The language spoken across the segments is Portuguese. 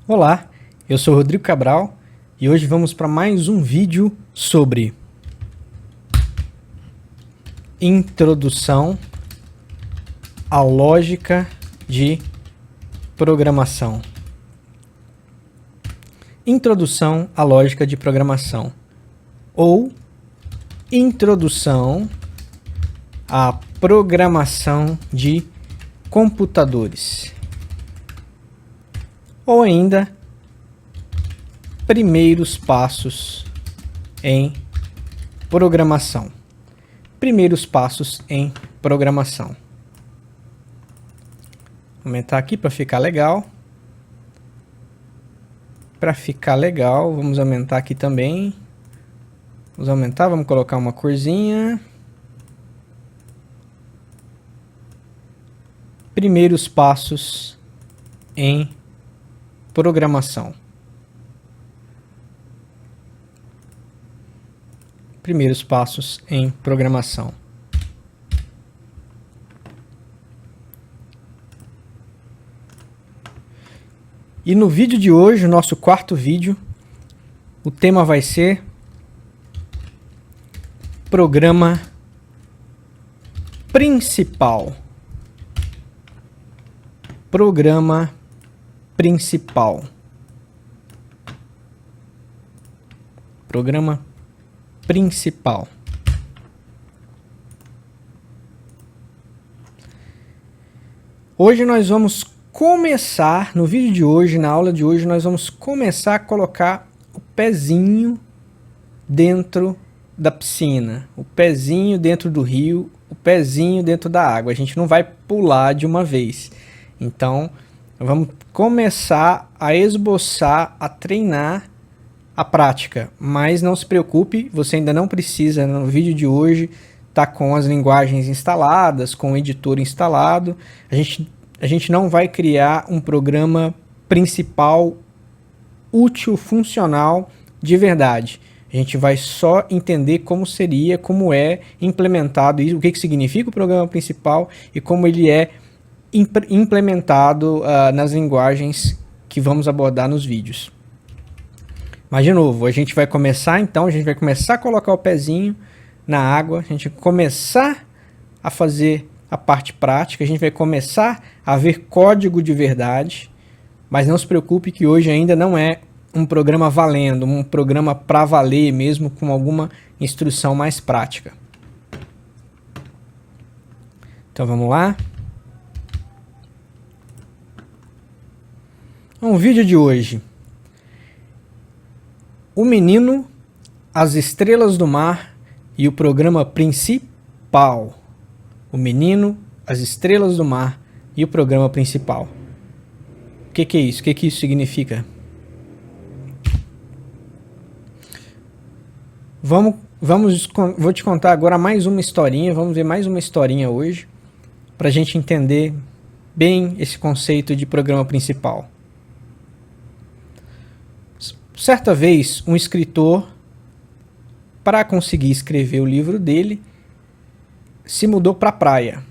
Olá, eu sou Rodrigo Cabral e hoje vamos para mais um vídeo sobre introdução à lógica de programação. Introdução à lógica de programação ou introdução à programação de computadores. Ou ainda, primeiros passos em programação. Primeiros passos em programação. Vou aumentar aqui para ficar legal. Para ficar legal, vamos aumentar aqui também. Vamos aumentar, vamos colocar uma corzinha. Primeiros passos em programação. Primeiros passos em programação. E no vídeo de hoje, o nosso quarto vídeo, o tema vai ser programa principal. Programa principal. Programa principal. Hoje nós vamos começar, no vídeo de hoje, na aula de hoje, nós vamos começar a colocar o pezinho dentro da piscina, o pezinho dentro do rio, o pezinho dentro da água. A gente não vai pular de uma vez. Então, vamos começar a esboçar, a treinar a prática, mas não se preocupe, você ainda não precisa, no vídeo de hoje, tá com as linguagens instaladas, com o editor instalado. A gente não vai criar um programa principal útil, funcional, de verdade. A gente vai só entender como seria, como é implementado isso, o que significa o programa principal e como ele é implementado nas linguagens que vamos abordar nos vídeos. Mas de novo, a gente vai começar então, a gente vai começar a colocar o pezinho na água, a gente vai começar a fazer a parte prática, a gente vai começar a ver código de verdade, mas não se preocupe que hoje ainda não é um programa valendo, um programa para valer mesmo, com alguma instrução mais prática. Então vamos lá. O vídeo de hoje: o menino, as estrelas do mar e o programa principal. O menino, as estrelas do mar e o programa principal. O que é isso? O que isso significa? Vou te contar agora mais uma historinha. Vamos ver mais uma historinha hoje, para a gente entender bem esse conceito de programa principal. Certa vez, um escritor, para conseguir escrever o livro dele, se mudou para a praia.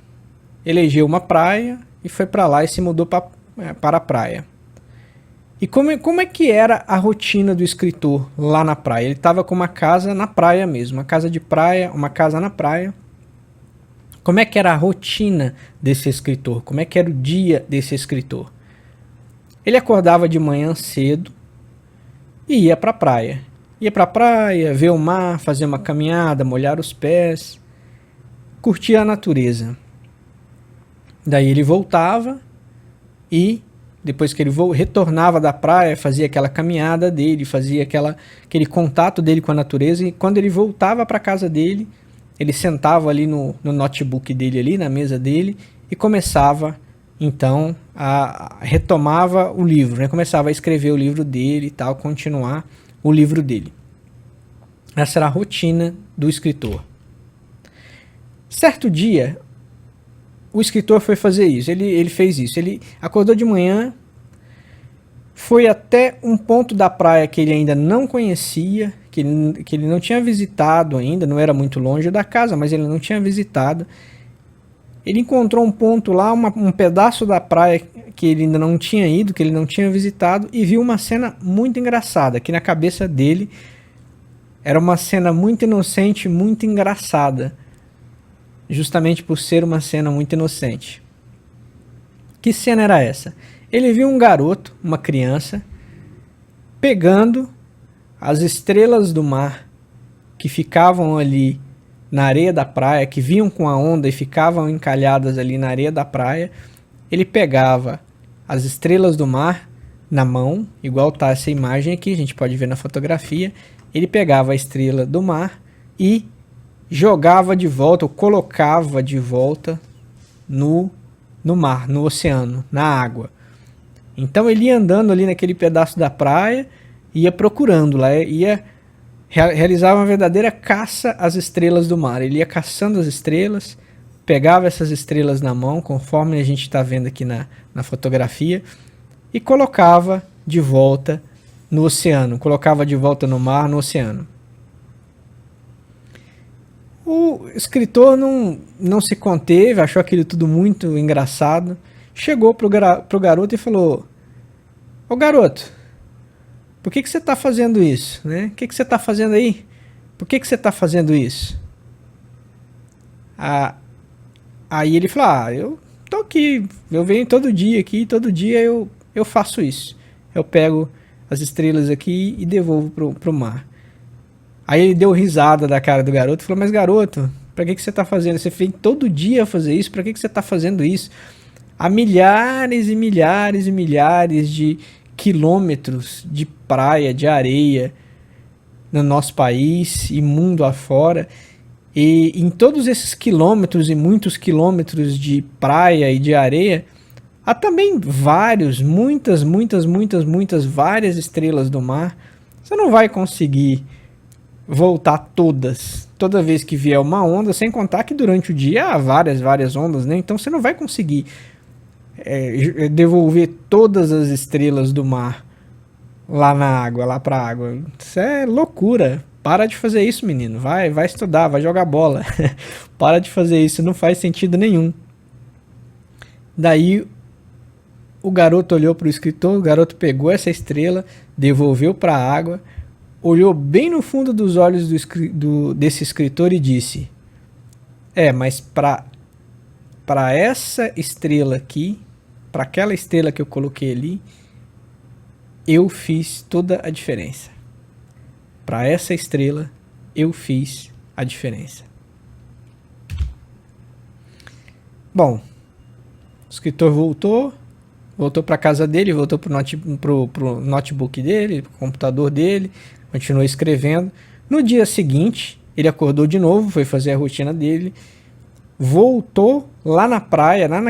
Elegeu uma praia e foi para lá e se mudou para a praia. E como é que era a rotina do escritor lá na praia? Ele estava com uma casa na praia mesmo, uma casa de praia, uma casa na praia. Como é que era a rotina desse escritor? Como é que era o dia desse escritor? Ele acordava de manhã cedo e ia para a praia. Ia para a praia, ver o mar, fazer uma caminhada, molhar os pés, curtir a natureza. Daí ele voltava e, depois que ele retornava da praia, fazia aquela caminhada dele, fazia aquele contato dele com a natureza, e quando ele voltava para a casa dele, ele sentava ali no notebook dele, ali na mesa dele, e começava então retomava o livro, né? Começava a escrever o livro dele e tal, continuar o livro dele. Essa era a rotina do escritor. Certo dia, o escritor foi fazer isso, ele fez isso, ele acordou de manhã, foi até um ponto da praia que ele ainda não conhecia, que ele não tinha visitado ainda, não era muito longe da casa, mas ele não tinha visitado. ele encontrou um ponto lá, um pedaço da praia que ele ainda não tinha ido, que ele não tinha visitado, e viu uma cena muito engraçada, que na cabeça dele era uma cena muito inocente, muito engraçada, justamente por ser uma cena muito inocente. Que cena era essa? Ele viu um garoto, uma criança, pegando as estrelas do mar que ficavam ali na areia da praia, que vinham com a onda e ficavam encalhadas ali na areia da praia. Ele pegava as estrelas do mar na mão, igual tá essa imagem aqui, a gente pode ver na fotografia. Ele pegava a estrela do mar e jogava de volta, ou colocava de volta no mar, no oceano, na água. Então ele ia andando ali naquele pedaço da praia, ia procurando lá, ia realizar uma verdadeira caça às estrelas do mar. Ele ia caçando as estrelas, pegava essas estrelas na mão, conforme a gente está vendo aqui na fotografia, e colocava de volta no oceano, colocava de volta no mar, no oceano. O escritor não se conteve, achou aquilo tudo muito engraçado, chegou pro garoto e falou: ô garoto, por que você está fazendo isso? Né? O que você está fazendo aí? Por que você está fazendo isso? Aí ele falou: eu tô aqui, eu venho todo dia aqui, todo dia eu faço isso. Eu pego as estrelas aqui e devolvo pro mar. Aí ele deu risada da cara do garoto e falou: mas garoto, pra que você tá fazendo? Você vem todo dia fazer isso, pra que você tá fazendo isso? Há milhares e milhares e milhares de quilômetros de praia, de areia no nosso país e mundo afora. E em todos esses quilômetros e muitos quilômetros de praia e de areia, há também várias estrelas do mar. Você não vai conseguir voltar toda vez que vier uma onda, sem contar que durante o dia há várias ondas, né? Então você não vai conseguir devolver todas as estrelas do mar lá na água, lá pra água. Isso é loucura. Para de fazer isso, menino. Vai estudar, vai jogar bola. Para de fazer isso, não faz sentido nenhum. Daí o garoto olhou para o escritor, o garoto pegou essa estrela, devolveu para a água, olhou bem no fundo dos olhos desse escritor e disse: mas para essa estrela aqui, para aquela estrela que eu coloquei ali, eu fiz toda a diferença. Para essa estrela, eu fiz a diferença. Bom, o escritor voltou para casa dele, voltou pro notebook dele, pro computador dele, continuou escrevendo. No dia seguinte, ele acordou de novo, foi fazer a rotina dele, voltou lá na praia, lá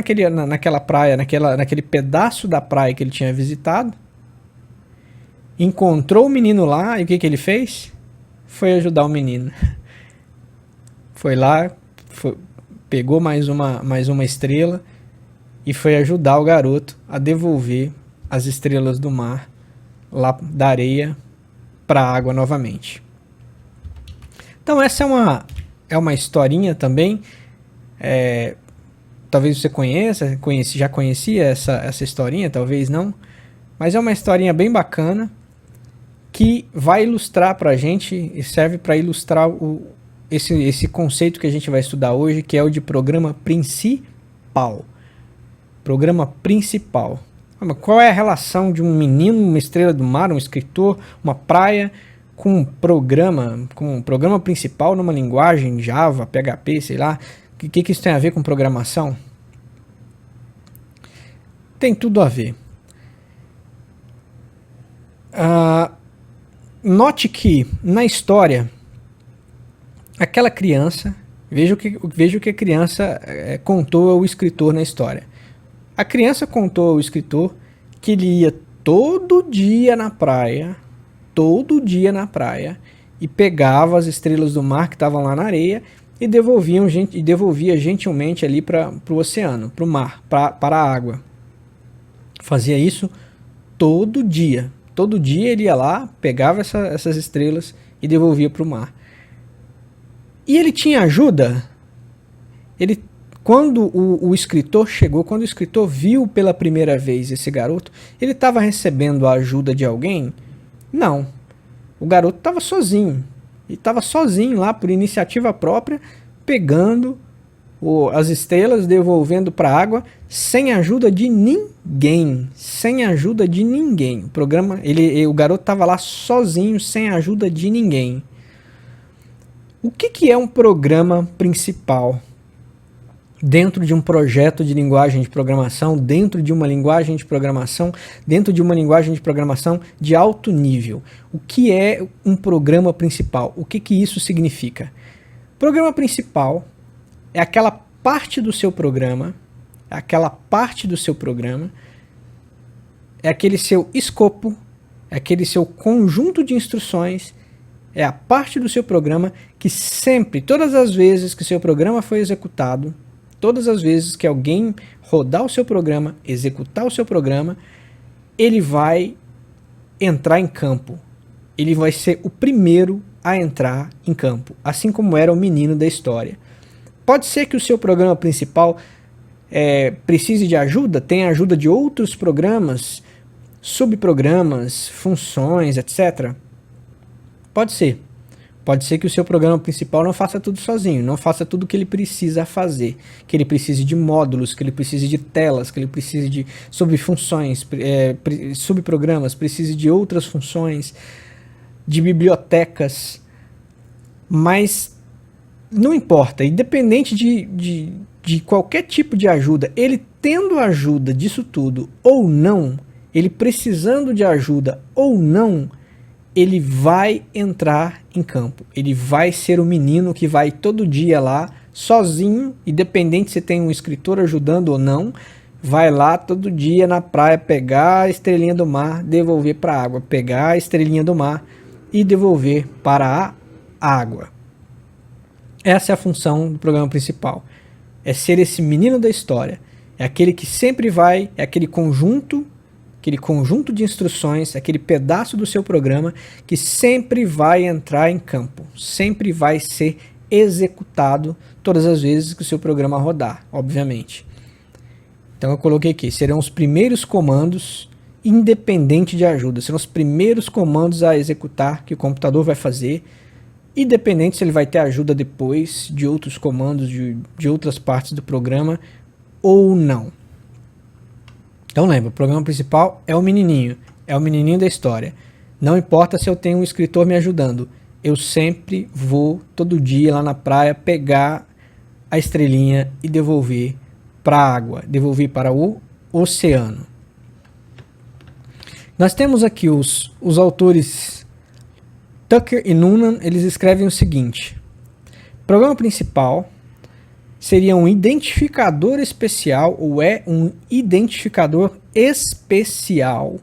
naquela praia, naquele pedaço da praia que ele tinha visitado, encontrou o menino lá, e o que ele fez? Foi ajudar o menino. Foi lá, pegou mais uma estrela e foi ajudar o garoto a devolver as estrelas do mar lá da areia para a água novamente. Então essa é uma historinha também. Talvez você já conhecia essa historinha, talvez não. Mas é uma historinha bem bacana que vai ilustrar para a gente e serve para ilustrar esse conceito que a gente vai estudar hoje, que é o de programa principal. Programa principal. Qual é a relação de um menino, uma estrela do mar, um escritor, uma praia, com um programa principal numa linguagem Java, PHP, sei lá? O que isso tem a ver com programação? Tem tudo a ver. Note que na história, aquela criança, veja o que a criança contou ao escritor na história. A criança contou ao escritor que ele ia todo dia na praia, e pegava as estrelas do mar que estavam lá na areia e devolvia gentilmente ali para o oceano, para o mar, para a água. Fazia isso todo dia. Todo dia ele ia lá, pegava essas estrelas e devolvia para o mar. E ele tinha ajuda? Ele Quando o escritor chegou, quando o escritor viu pela primeira vez esse garoto, ele estava recebendo a ajuda de alguém? Não. O garoto estava sozinho. E estava sozinho lá, por iniciativa própria, pegando as estrelas, devolvendo para a água, sem ajuda de ninguém. Sem ajuda de ninguém. O garoto estava lá sozinho, sem ajuda de ninguém. O que é um programa principal? Dentro de um projeto de linguagem de programação, dentro de uma linguagem de programação, dentro de uma linguagem de programação de alto nível. O que é um programa principal? O que isso significa? Programa principal é aquela parte do seu programa, é aquele seu escopo, é aquele seu conjunto de instruções, é a parte do seu programa que sempre, todas as vezes que o seu programa foi executado, todas as vezes que alguém rodar o seu programa, executar o seu programa, ele vai entrar em campo. Ele vai ser o primeiro a entrar em campo, assim como era o menino da história. Pode ser que o seu programa principal precise de ajuda, tenha ajuda de outros programas, subprogramas, funções, etc. Pode ser. Pode ser que o seu programa principal não faça tudo sozinho, não faça tudo o que ele precisa fazer, que ele precise de módulos, que ele precise de telas, que ele precise de subfunções, subprogramas, precise de outras funções, de bibliotecas, mas não importa, independente de qualquer tipo de ajuda, ele tendo ajuda disso tudo ou não, ele precisando de ajuda ou não, ele vai entrar em campo. Ele vai ser o menino que vai todo dia lá, sozinho, independente se tem um escritor ajudando ou não, vai lá todo dia na praia pegar a estrelinha do mar, devolver para a água, pegar a estrelinha do mar e devolver para a água. Essa é a função do programa principal. É ser esse menino da história. É aquele que sempre vai, é aquele conjunto de instruções, aquele pedaço do seu programa que sempre vai entrar em campo, sempre vai ser executado todas as vezes que o seu programa rodar, obviamente. Então eu coloquei aqui, serão os primeiros comandos independente de ajuda, serão os primeiros comandos a executar que o computador vai fazer, independente se ele vai ter ajuda depois de outros comandos, de outras partes do programa ou não. Então lembra, o programa principal é o menininho da história. Não importa se eu tenho um escritor me ajudando, eu sempre vou, todo dia lá na praia, pegar a estrelinha e devolver para a água, devolver para o oceano. Nós temos aqui os autores Tucker e Noonan, eles escrevem o seguinte: programa principal seria um identificador especial, ou é um identificador especial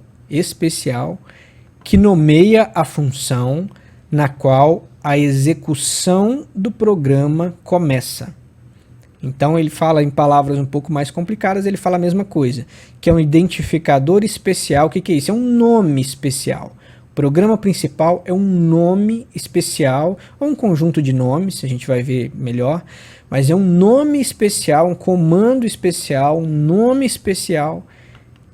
que nomeia a função na qual a execução do programa começa. Então ele fala em palavras um pouco mais complicadas, ele fala a mesma coisa, que é um identificador especial. O que é isso? É um nome especial. O programa principal é um nome especial, ou um conjunto de nomes, a gente vai ver melhor, mas é um nome especial, um comando especial, um nome especial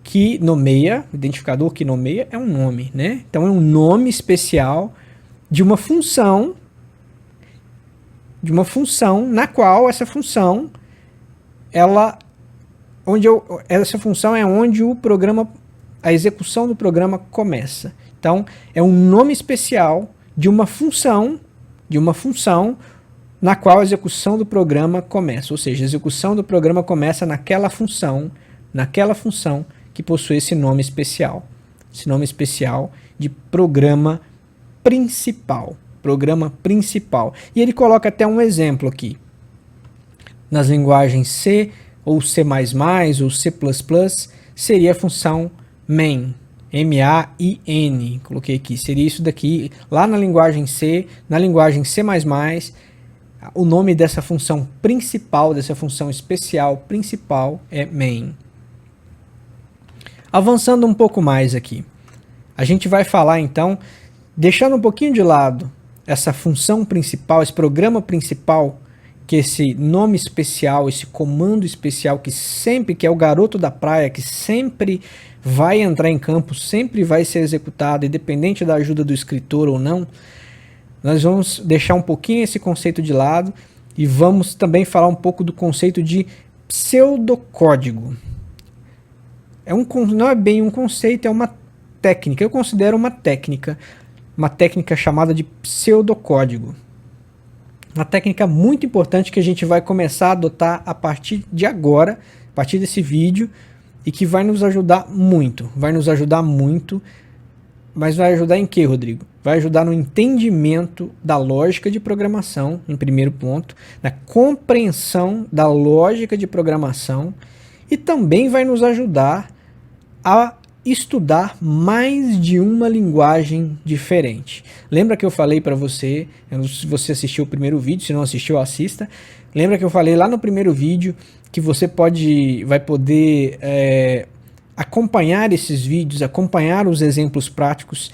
que nomeia, identificador que nomeia é um nome, né? Então é um nome especial de uma função na qual essa função essa função é onde o programa, a execução do programa começa. Então é um nome especial de uma função na qual a execução do programa começa, ou seja, a execução do programa começa naquela função que possui esse nome especial de programa principal. E ele coloca até um exemplo aqui. Nas linguagens C, ou C++, ou C++, seria a função main, M-A-I-N, coloquei aqui, seria isso daqui. Lá na linguagem C, na linguagem C++, o nome dessa função principal, dessa função especial principal é main. Avançando um pouco mais aqui, a gente vai falar então, deixando um pouquinho de lado essa função principal, esse programa principal que esse nome especial, esse comando especial que é o garoto da praia, que sempre vai entrar em campo, sempre vai ser executado, independente da ajuda do escritor ou não, nós vamos deixar um pouquinho esse conceito de lado e vamos também falar um pouco do conceito de pseudocódigo. Não é bem um conceito, é uma técnica. Eu considero uma técnica chamada de pseudocódigo. Uma técnica muito importante que a gente vai começar a adotar a partir de agora, a partir desse vídeo, e que vai nos ajudar muito. Mas vai ajudar em quê, Rodrigo? Vai ajudar no entendimento da lógica de programação, em primeiro ponto, na compreensão da lógica de programação, e também vai nos ajudar a estudar mais de uma linguagem diferente. Lembra que eu falei para você, se você assistiu o primeiro vídeo, se não assistiu, assista. Lembra que eu falei lá no primeiro vídeo que você vai poder acompanhar esses vídeos, acompanhar os exemplos práticos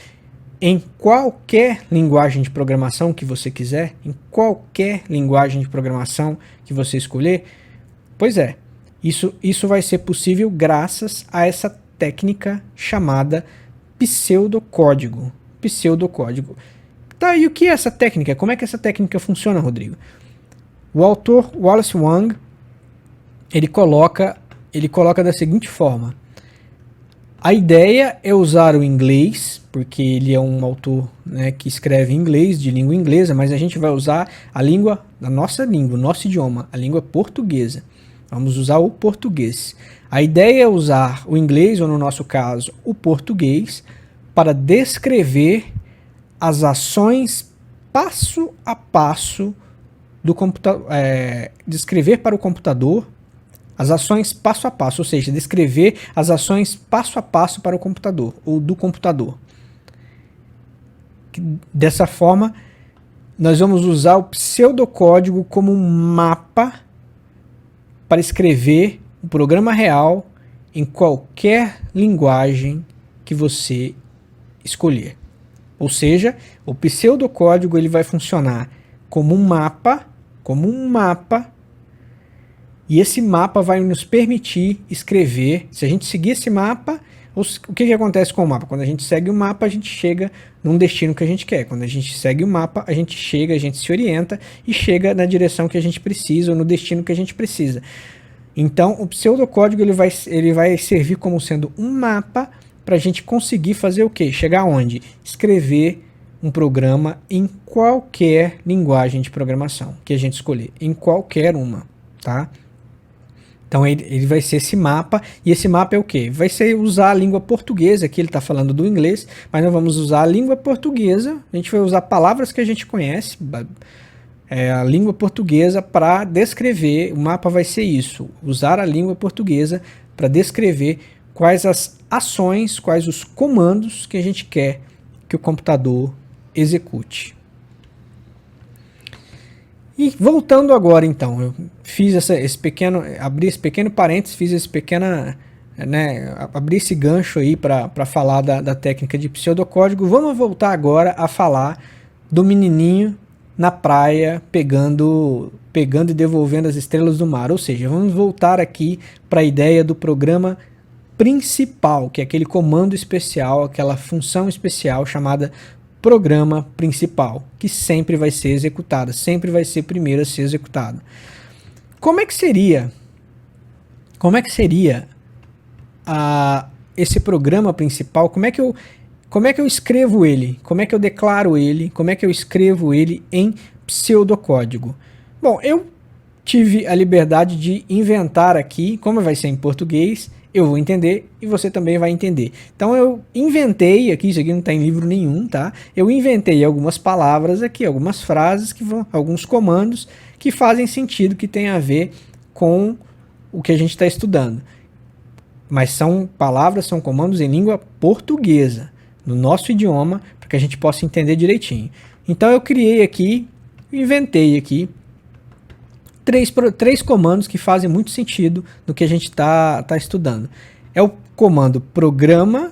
em qualquer linguagem de programação que você quiser, em qualquer linguagem de programação que você escolher? Pois é, isso vai ser possível graças a essa técnica chamada pseudocódigo. Tá, e o que é essa técnica? Como é que essa técnica funciona, Rodrigo? O autor Wallace Wang, ele coloca da seguinte forma: a ideia é usar o inglês, porque ele é um autor, né, que escreve em inglês, de língua inglesa, mas a gente vai usar a nossa língua, o nosso idioma, a língua portuguesa. Vamos usar o português. A ideia é usar o inglês, ou no nosso caso, o português, para descrever as ações passo a passo do computador, descrever para o computador as ações passo a passo, ou seja, descrever as ações passo a passo para o computador, ou do computador. Dessa forma, nós vamos usar o pseudocódigo como um mapa para escrever o programa real em qualquer linguagem que você escolher. Ou seja, o pseudocódigo ele vai funcionar como um mapa, e esse mapa vai nos permitir escrever. Se a gente seguir esse mapa, o que acontece com o mapa? Quando a gente segue o mapa, a gente chega num destino que a gente quer. Quando a gente segue o mapa, a gente se orienta e chega na direção que a gente precisa, ou no destino que a gente precisa. Então, o pseudocódigo ele vai servir como sendo um mapa para a gente conseguir fazer o quê? Chegar onde? Escrever um programa em qualquer linguagem de programação que a gente escolher, em qualquer uma, tá? Então ele vai ser esse mapa, e esse mapa é o quê? Vai ser usar a língua portuguesa, aqui ele está falando do inglês, mas nós vamos usar a língua portuguesa, a gente vai usar palavras que a gente conhece, a língua portuguesa para descrever. O mapa vai ser isso, usar a língua portuguesa para descrever quais as ações, quais os comandos que a gente quer que o computador execute. E voltando agora então, eu fiz abri esse pequeno parênteses, fiz esse abri esse gancho aí para falar da técnica de pseudocódigo. Vamos voltar agora a falar do menininho na praia pegando e devolvendo as estrelas do mar. Ou seja, vamos voltar aqui para a ideia do programa principal, que é aquele comando especial, aquela função especial chamada programa principal, que sempre vai ser executada, sempre vai ser primeiro a ser executado. Como é que seria esse programa principal? Como é que eu escrevo ele? Como é que eu declaro ele? Como é que eu escrevo ele em pseudocódigo? Bom, eu tive a liberdade de inventar aqui, como vai ser em português, eu vou entender e você também vai entender. Então eu inventei aqui, isso aqui não está em livro nenhum, tá? Eu inventei algumas palavras aqui, algumas frases, alguns comandos que fazem sentido, que tem a ver com o que a gente está estudando. Mas são palavras, são comandos em língua portuguesa, no nosso idioma, para que a gente possa entender direitinho. Então eu inventei aqui, três comandos que fazem muito sentido no que a gente está estudando. É o comando programa,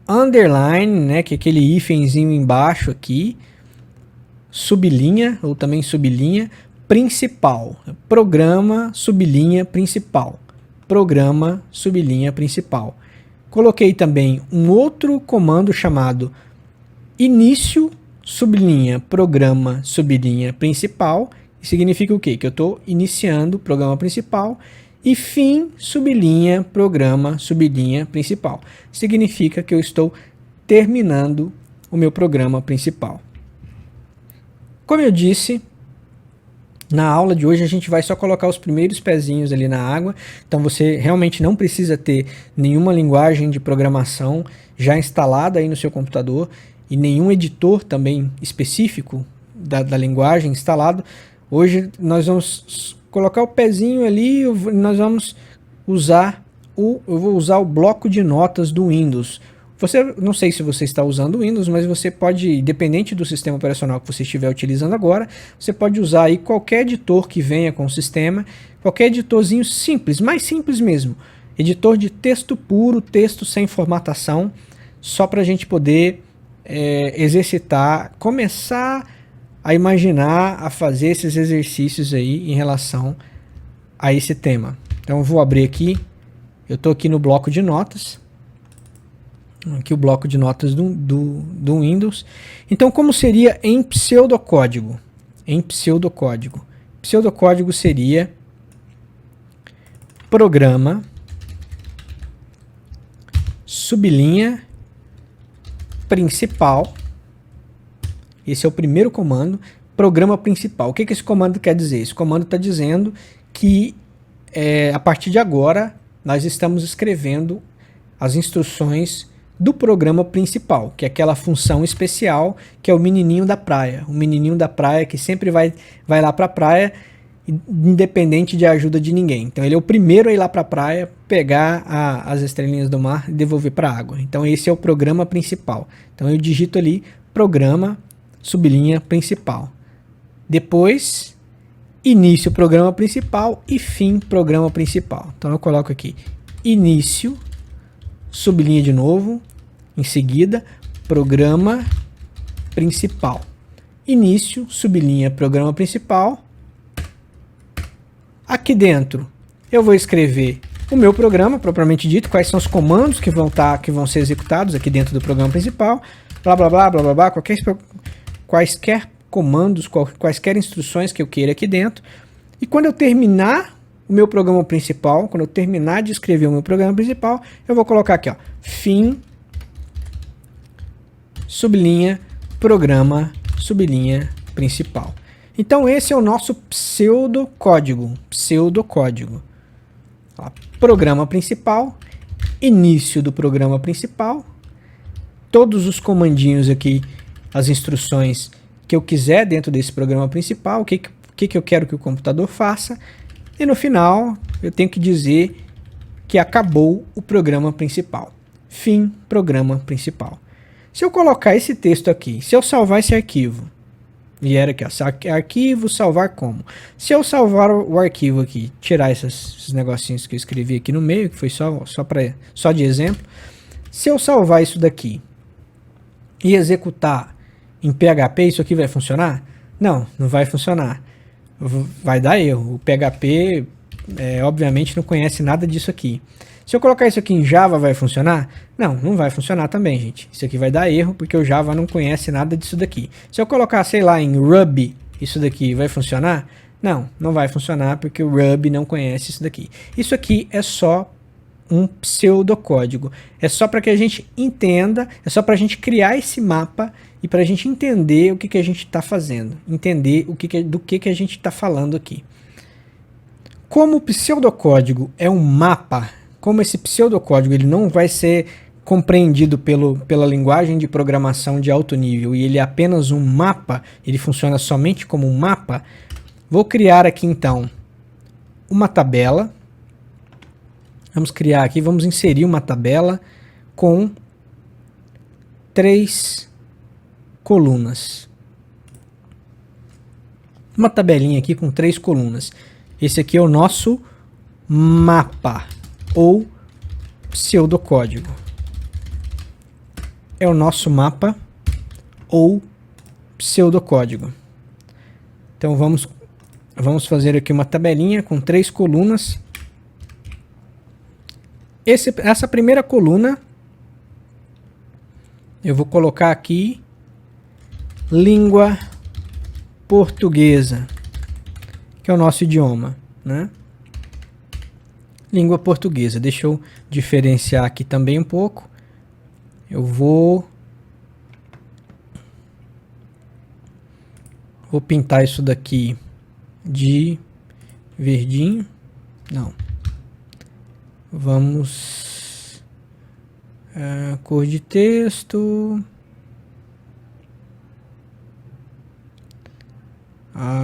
underline, né, que é aquele hífenzinho embaixo aqui, sublinha, ou também sublinha, principal. Programa, sublinha, principal. Programa, sublinha, principal. Coloquei também um outro comando chamado início, sublinha, programa, sublinha, principal. Significa o quê? Que eu estou iniciando o programa principal. E fim, sublinha, programa, sublinha, principal. Significa que eu estou terminando o meu programa principal. Como eu disse, na aula de hoje a gente vai só colocar os primeiros pezinhos ali na água, então você realmente não precisa ter nenhuma linguagem de programação já instalada aí no seu computador e nenhum editor também específico da linguagem instalado. Hoje nós vamos colocar o pezinho ali, nós vamos usar eu vou usar o bloco de notas do Windows. Não sei se você está usando o Windows, mas você pode, independente do sistema operacional que você estiver utilizando agora, você pode usar aí qualquer editor que venha com o sistema, qualquer editorzinho simples, mais simples mesmo. Editor de texto puro, texto sem formatação, só para a gente poder exercitar, começar a imaginar, a fazer esses exercícios aí em relação a esse tema. Então eu vou abrir aqui, eu estou aqui no bloco de notas. Aqui o bloco de notas do Windows. Então, como seria em pseudocódigo? Em pseudocódigo. Pseudocódigo seria programa, sublinha, principal. Esse é o primeiro comando. Programa principal. O que esse comando quer dizer? Esse comando está dizendo que a partir de agora nós estamos escrevendo as instruções do programa principal, que é aquela função especial que é o menininho da praia. O menininho da praia que sempre vai lá para a praia, independente de ajuda de ninguém. Então ele é o primeiro a ir lá para a praia, pegar as estrelinhas do mar e devolver para a água. Então esse é o programa principal. Então eu digito ali programa, sublinha, principal. Depois, início programa principal e fim programa principal. Então eu coloco aqui início, sublinha de novo, em seguida, programa principal. Início, sublinha, programa principal. Aqui dentro, eu vou escrever o meu programa, propriamente dito, quais são os comandos que vão ser executados aqui dentro do programa principal, blá, blá, blá, blá, blá, blá, quaisquer comandos, quaisquer instruções que eu queira aqui dentro. E quando eu terminar o meu programa principal, quando eu terminar de escrever o meu programa principal, eu vou colocar aqui, ó, fim, sublinha, programa, sublinha, principal. Então esse é o nosso pseudocódigo. Ó, programa principal, início do programa principal, todos os comandinhos aqui, as instruções que eu quiser dentro desse programa principal, o que eu quero que o computador faça. E no final, eu tenho que dizer que acabou o programa principal. Fim, programa principal. Se eu colocar esse texto aqui, se eu salvar esse arquivo, e era aqui, ó, arquivo, salvar como? Se eu salvar o arquivo aqui, tirar esses negocinhos que eu escrevi aqui no meio, que foi só de exemplo, se eu salvar isso daqui e executar em PHP, isso aqui vai funcionar? Não, não vai funcionar. Vai dar erro. O PHP, obviamente, não conhece nada disso aqui. Se eu colocar isso aqui em Java, vai funcionar? Não, não vai funcionar também, gente. Isso aqui vai dar erro, porque o Java não conhece nada disso daqui. Se eu colocar, sei lá, em Ruby, isso daqui vai funcionar? Não, não vai funcionar, porque o Ruby não conhece isso daqui. Isso aqui é só um pseudocódigo. É só para que a gente entenda, é só para a gente criar esse mapa e para a gente entender o que a gente está fazendo, entender do que a gente está falando aqui. Como o pseudocódigo é um mapa, como esse pseudocódigo ele não vai ser compreendido pela linguagem de programação de alto nível e ele é apenas um mapa, ele funciona somente como um mapa, vou criar aqui então uma tabela. Vamos criar aqui, vamos inserir uma tabela com 3 colunas. Uma tabelinha aqui com 3 colunas. Esse aqui é o nosso mapa ou pseudocódigo. É o nosso mapa ou pseudocódigo. Então vamos fazer aqui uma tabelinha com 3 colunas. Essa primeira coluna eu vou colocar aqui língua portuguesa, que é o nosso idioma, né? Língua portuguesa. Deixa eu diferenciar aqui também um pouco. Eu vou pintar isso daqui de verdinho. Não. Vamos... cor de texto...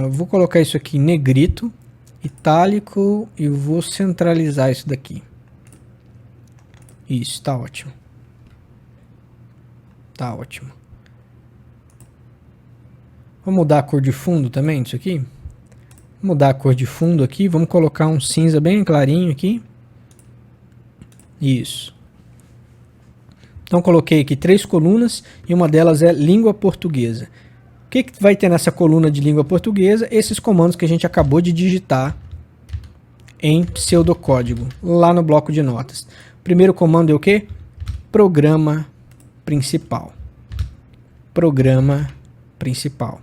vou colocar isso aqui em negrito, itálico, e vou centralizar isso daqui. Isso, tá ótimo. Tá ótimo. Vamos mudar a cor de fundo também disso aqui? Vou mudar a cor de fundo aqui, vamos colocar um cinza bem clarinho aqui. Isso. Então coloquei aqui 3 colunas e uma delas é língua portuguesa. O que vai ter nessa coluna de língua portuguesa? Esses comandos que a gente acabou de digitar em pseudocódigo, lá no bloco de notas. O primeiro comando é o quê? Programa principal. Programa principal.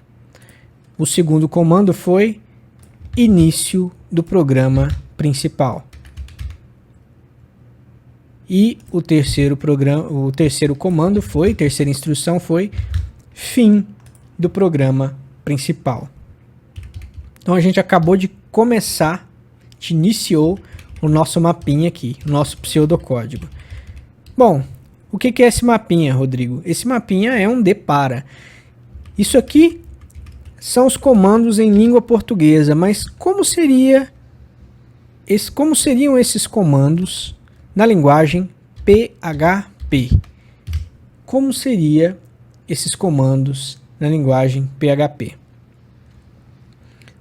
O segundo comando foi início do programa principal. E a terceira instrução foi fim do programa principal. Então a gente acabou de começar, a gente iniciou o nosso mapinha aqui, o nosso pseudocódigo. Bom, o que é esse mapinha, Rodrigo? Esse mapinha é um depara. Isso aqui são os comandos em língua portuguesa, mas como seriam esses comandos na linguagem PHP? Como seriam esses comandos na linguagem PHP?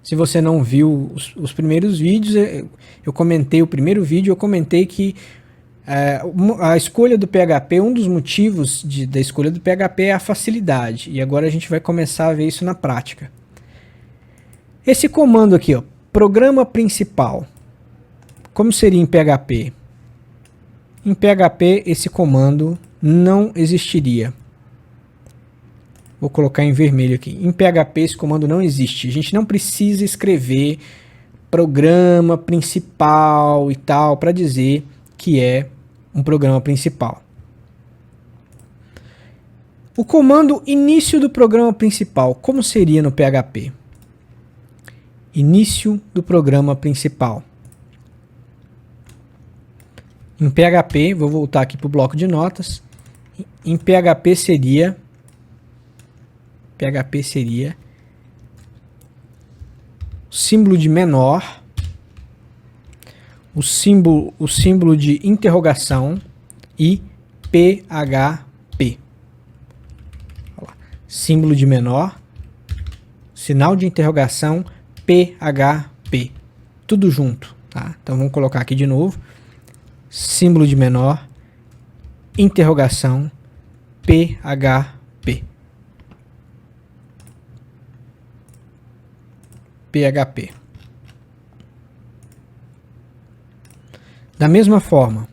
Se você não viu os primeiros vídeos, eu comentei o primeiro vídeo, eu comentei que a escolha do PHP, um dos motivos da escolha do PHP é a facilidade. E agora a gente vai começar a ver isso na prática. Esse comando aqui, ó, programa principal, como seria em PHP? Em PHP esse comando não existiria. Vou colocar em vermelho aqui. Em PHP esse comando não existe. A gente não precisa escrever programa principal e tal para dizer que é um programa principal. O comando início do programa principal, como seria no PHP? Início do programa principal. Em PHP, vou voltar aqui para o bloco de notas. Em PHP seria símbolo de menor, o símbolo de interrogação e PHP. Olha lá. Símbolo de menor, sinal de interrogação, PHP. Tudo junto, tá? Então vamos colocar aqui de novo. Símbolo de menor, interrogação, PHP. PHP. Da mesma forma,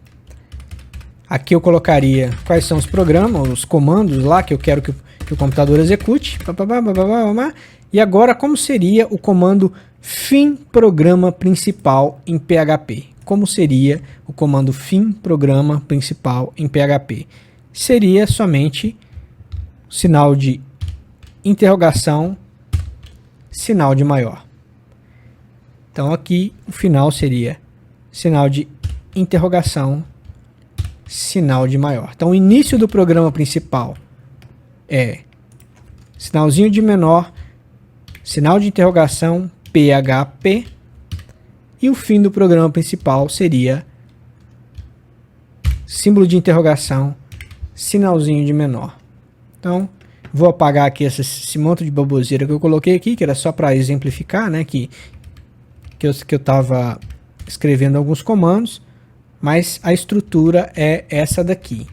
aqui eu colocaria quais são os programas, os comandos lá que eu quero que o computador execute. E agora, como seria o comando fim programa principal em PHP? Como seria o comando fim programa principal em PHP? Seria somente sinal de interrogação, sinal de maior. Então aqui o final seria sinal de interrogação, sinal de maior. Então o início do programa principal é sinalzinho de menor, sinal de interrogação, PHP, e o fim do programa principal seria símbolo de interrogação, sinalzinho de menor. Então vou apagar aqui esse monte de baboseira que eu coloquei aqui, que era só para exemplificar, né, que eu estava escrevendo alguns comandos, mas a estrutura é essa daqui.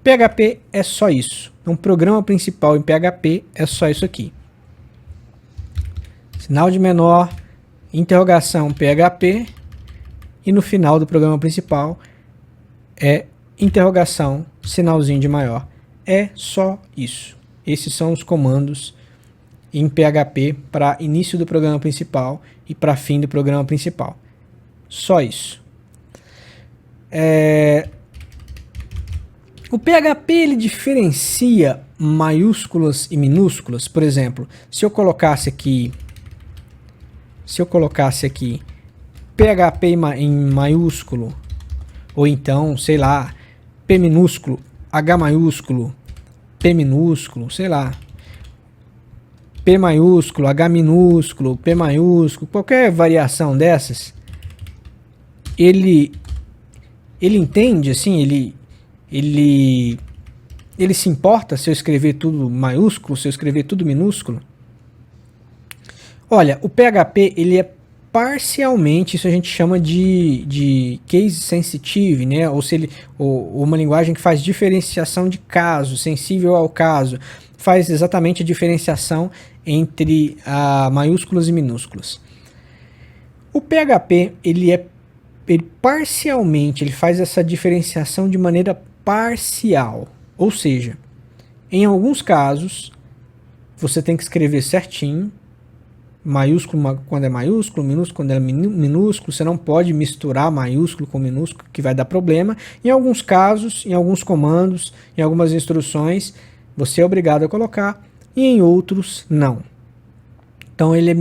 PHP é só isso. Então, programa principal em PHP é só isso aqui. Sinal de menor, interrogação PHP, e no final do programa principal é interrogação, sinalzinho de maior. É só isso. Esses são os comandos em PHP para início do programa principal e para fim do programa principal. Só isso. O PHP ele diferencia maiúsculas e minúsculas. Por exemplo, se eu colocasse aqui PHP em maiúsculo, ou então, sei lá, P minúsculo, H maiúsculo, P minúsculo, sei lá, P maiúsculo, H minúsculo, P maiúsculo, qualquer variação dessas, ele entende, assim, ele se importa se eu escrever tudo maiúsculo, se eu escrever tudo minúsculo? Olha, o PHP, ele é parcialmente, isso a gente chama de case sensitive, né? Ou uma linguagem que faz diferenciação de caso, sensível ao caso, faz exatamente a diferenciação entre maiúsculas e minúsculas. O PHP, ele parcialmente, ele faz essa diferenciação de maneira parcial, ou seja, em alguns casos, você tem que escrever certinho, maiúsculo quando é maiúsculo, minúsculo quando é minúsculo, você não pode misturar maiúsculo com minúsculo, que vai dar problema. Em alguns casos, em alguns comandos, em algumas instruções, você é obrigado a colocar, e em outros, não. Então ele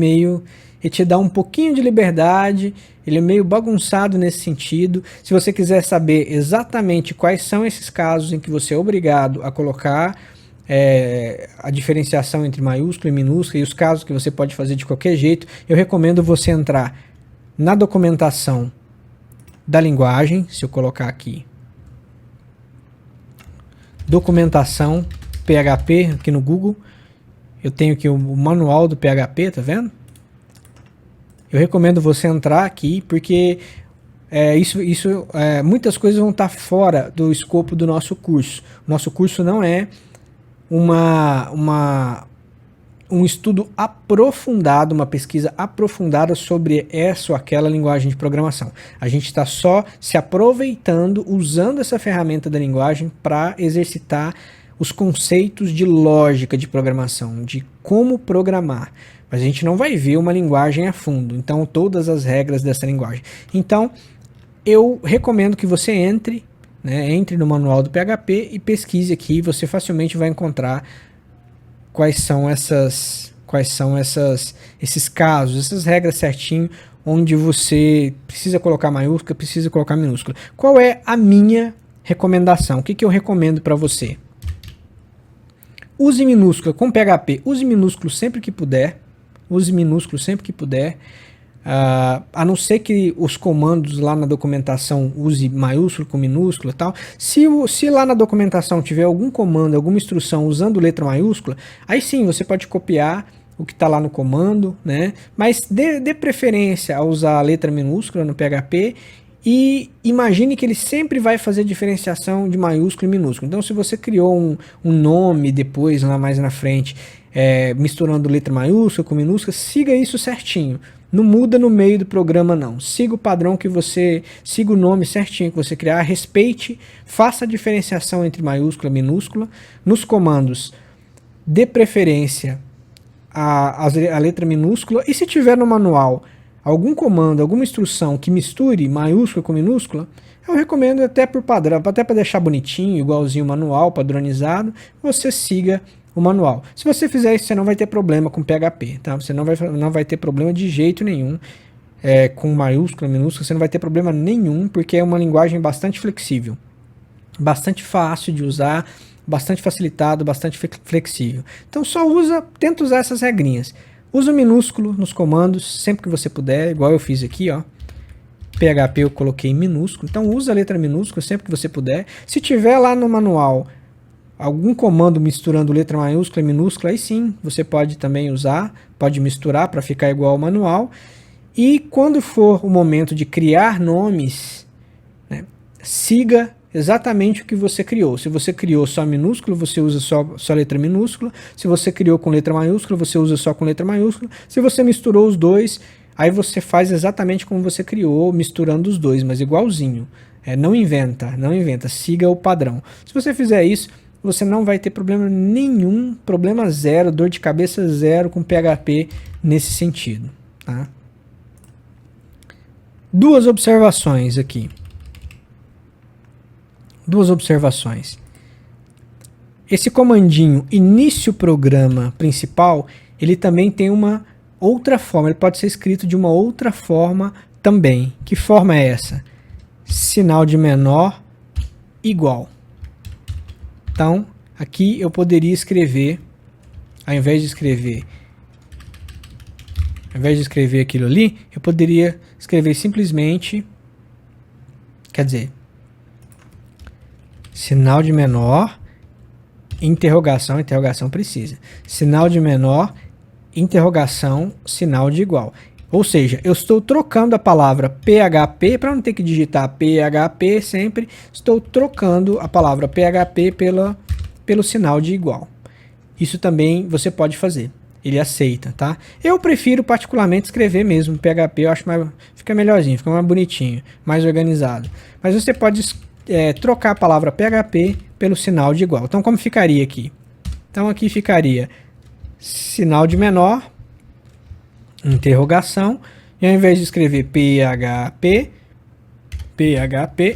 te dá um pouquinho de liberdade, ele é meio bagunçado nesse sentido. Se você quiser saber exatamente quais são esses casos em que você é obrigado a colocar a diferenciação entre maiúsculo e minúsculo e os casos que você pode fazer de qualquer jeito, eu recomendo você entrar na documentação da linguagem. Se eu colocar aqui documentação PHP aqui no Google, eu tenho aqui o manual do PHP, tá vendo? Eu recomendo você entrar aqui porque muitas coisas vão estar fora do escopo do nosso curso. O nosso curso não é um estudo aprofundado, uma pesquisa aprofundada sobre essa ou aquela linguagem de programação. A gente está só se aproveitando, usando essa ferramenta da linguagem para exercitar os conceitos de lógica de programação, de como programar. Mas a gente não vai ver uma linguagem a fundo, então todas as regras dessa linguagem. Então, eu recomendo que você entre no manual do PHP e pesquise aqui, você facilmente vai encontrar quais são esses casos, essas regras certinho, onde você precisa colocar maiúscula, precisa colocar minúscula. Qual é a minha recomendação? O que eu recomendo para você? Use minúscula com PHP, use minúsculo sempre que puder, a não ser que os comandos lá na documentação use maiúsculo com minúscula e tal. Se lá na documentação tiver algum comando, alguma instrução usando letra maiúscula, aí sim você pode copiar o que está lá no comando, né? Mas dê preferência a usar a letra minúscula no PHP e imagine que ele sempre vai fazer diferenciação de maiúsculo e minúsculo. Então, se você criou um nome depois, lá mais na frente, misturando letra maiúscula com minúscula, siga isso certinho. Não muda no meio do programa, não. Siga o padrão siga o nome certinho que você criar, respeite, faça a diferenciação entre maiúscula e minúscula. Nos comandos, dê preferência a letra minúscula. E se tiver no manual algum comando, alguma instrução que misture maiúscula com minúscula, eu recomendo até por padrão, até para deixar bonitinho, igualzinho o manual, padronizado, você siga o manual. Se você fizer isso, você não vai ter problema com PHP, tá? Você não vai ter problema de jeito nenhum com maiúscula, minúscula, você não vai ter problema nenhum, porque é uma linguagem bastante flexível, bastante fácil de usar, bastante facilitado, bastante flexível. Então tenta usar essas regrinhas. Usa o minúsculo nos comandos sempre que você puder, igual eu fiz aqui, ó. PHP eu coloquei em minúsculo, então usa a letra minúscula sempre que você puder. Se tiver lá no manual algum comando misturando letra maiúscula e minúscula, aí sim, você pode também usar, pode misturar para ficar igual ao manual. E quando for o momento de criar nomes, né, siga exatamente o que você criou. Se você criou só minúsculo, você usa só letra minúscula. Se você criou com letra maiúscula, você usa só com letra maiúscula. Se você misturou os dois, aí você faz exatamente como você criou, misturando os dois, mas igualzinho. Não inventa, siga o padrão. Se você fizer isso, você não vai ter problema nenhum, problema zero, dor de cabeça zero com PHP nesse sentido. Tá? Duas observações aqui. Duas observações. Esse comandinho início programa principal, ele também tem uma outra forma, ele pode ser escrito de uma outra forma também. Que forma é essa? Sinal de menor igual. Então, aqui eu poderia escrever, ao invés de escrever aquilo ali, eu poderia escrever simplesmente, quer dizer, sinal de menor, interrogação precisa. Sinal de menor, interrogação, sinal de igual. Ou seja, eu estou trocando a palavra PHP, para não ter que digitar PHP sempre, estou trocando a palavra PHP pelo sinal de igual. Isso também você pode fazer. Ele aceita, tá? Eu prefiro particularmente escrever mesmo PHP, eu acho fica melhorzinho, fica mais bonitinho, mais organizado. Mas você pode trocar a palavra PHP pelo sinal de igual. Então como ficaria aqui? Então aqui ficaria sinal de menor, interrogação, e ao invés de escrever PHP,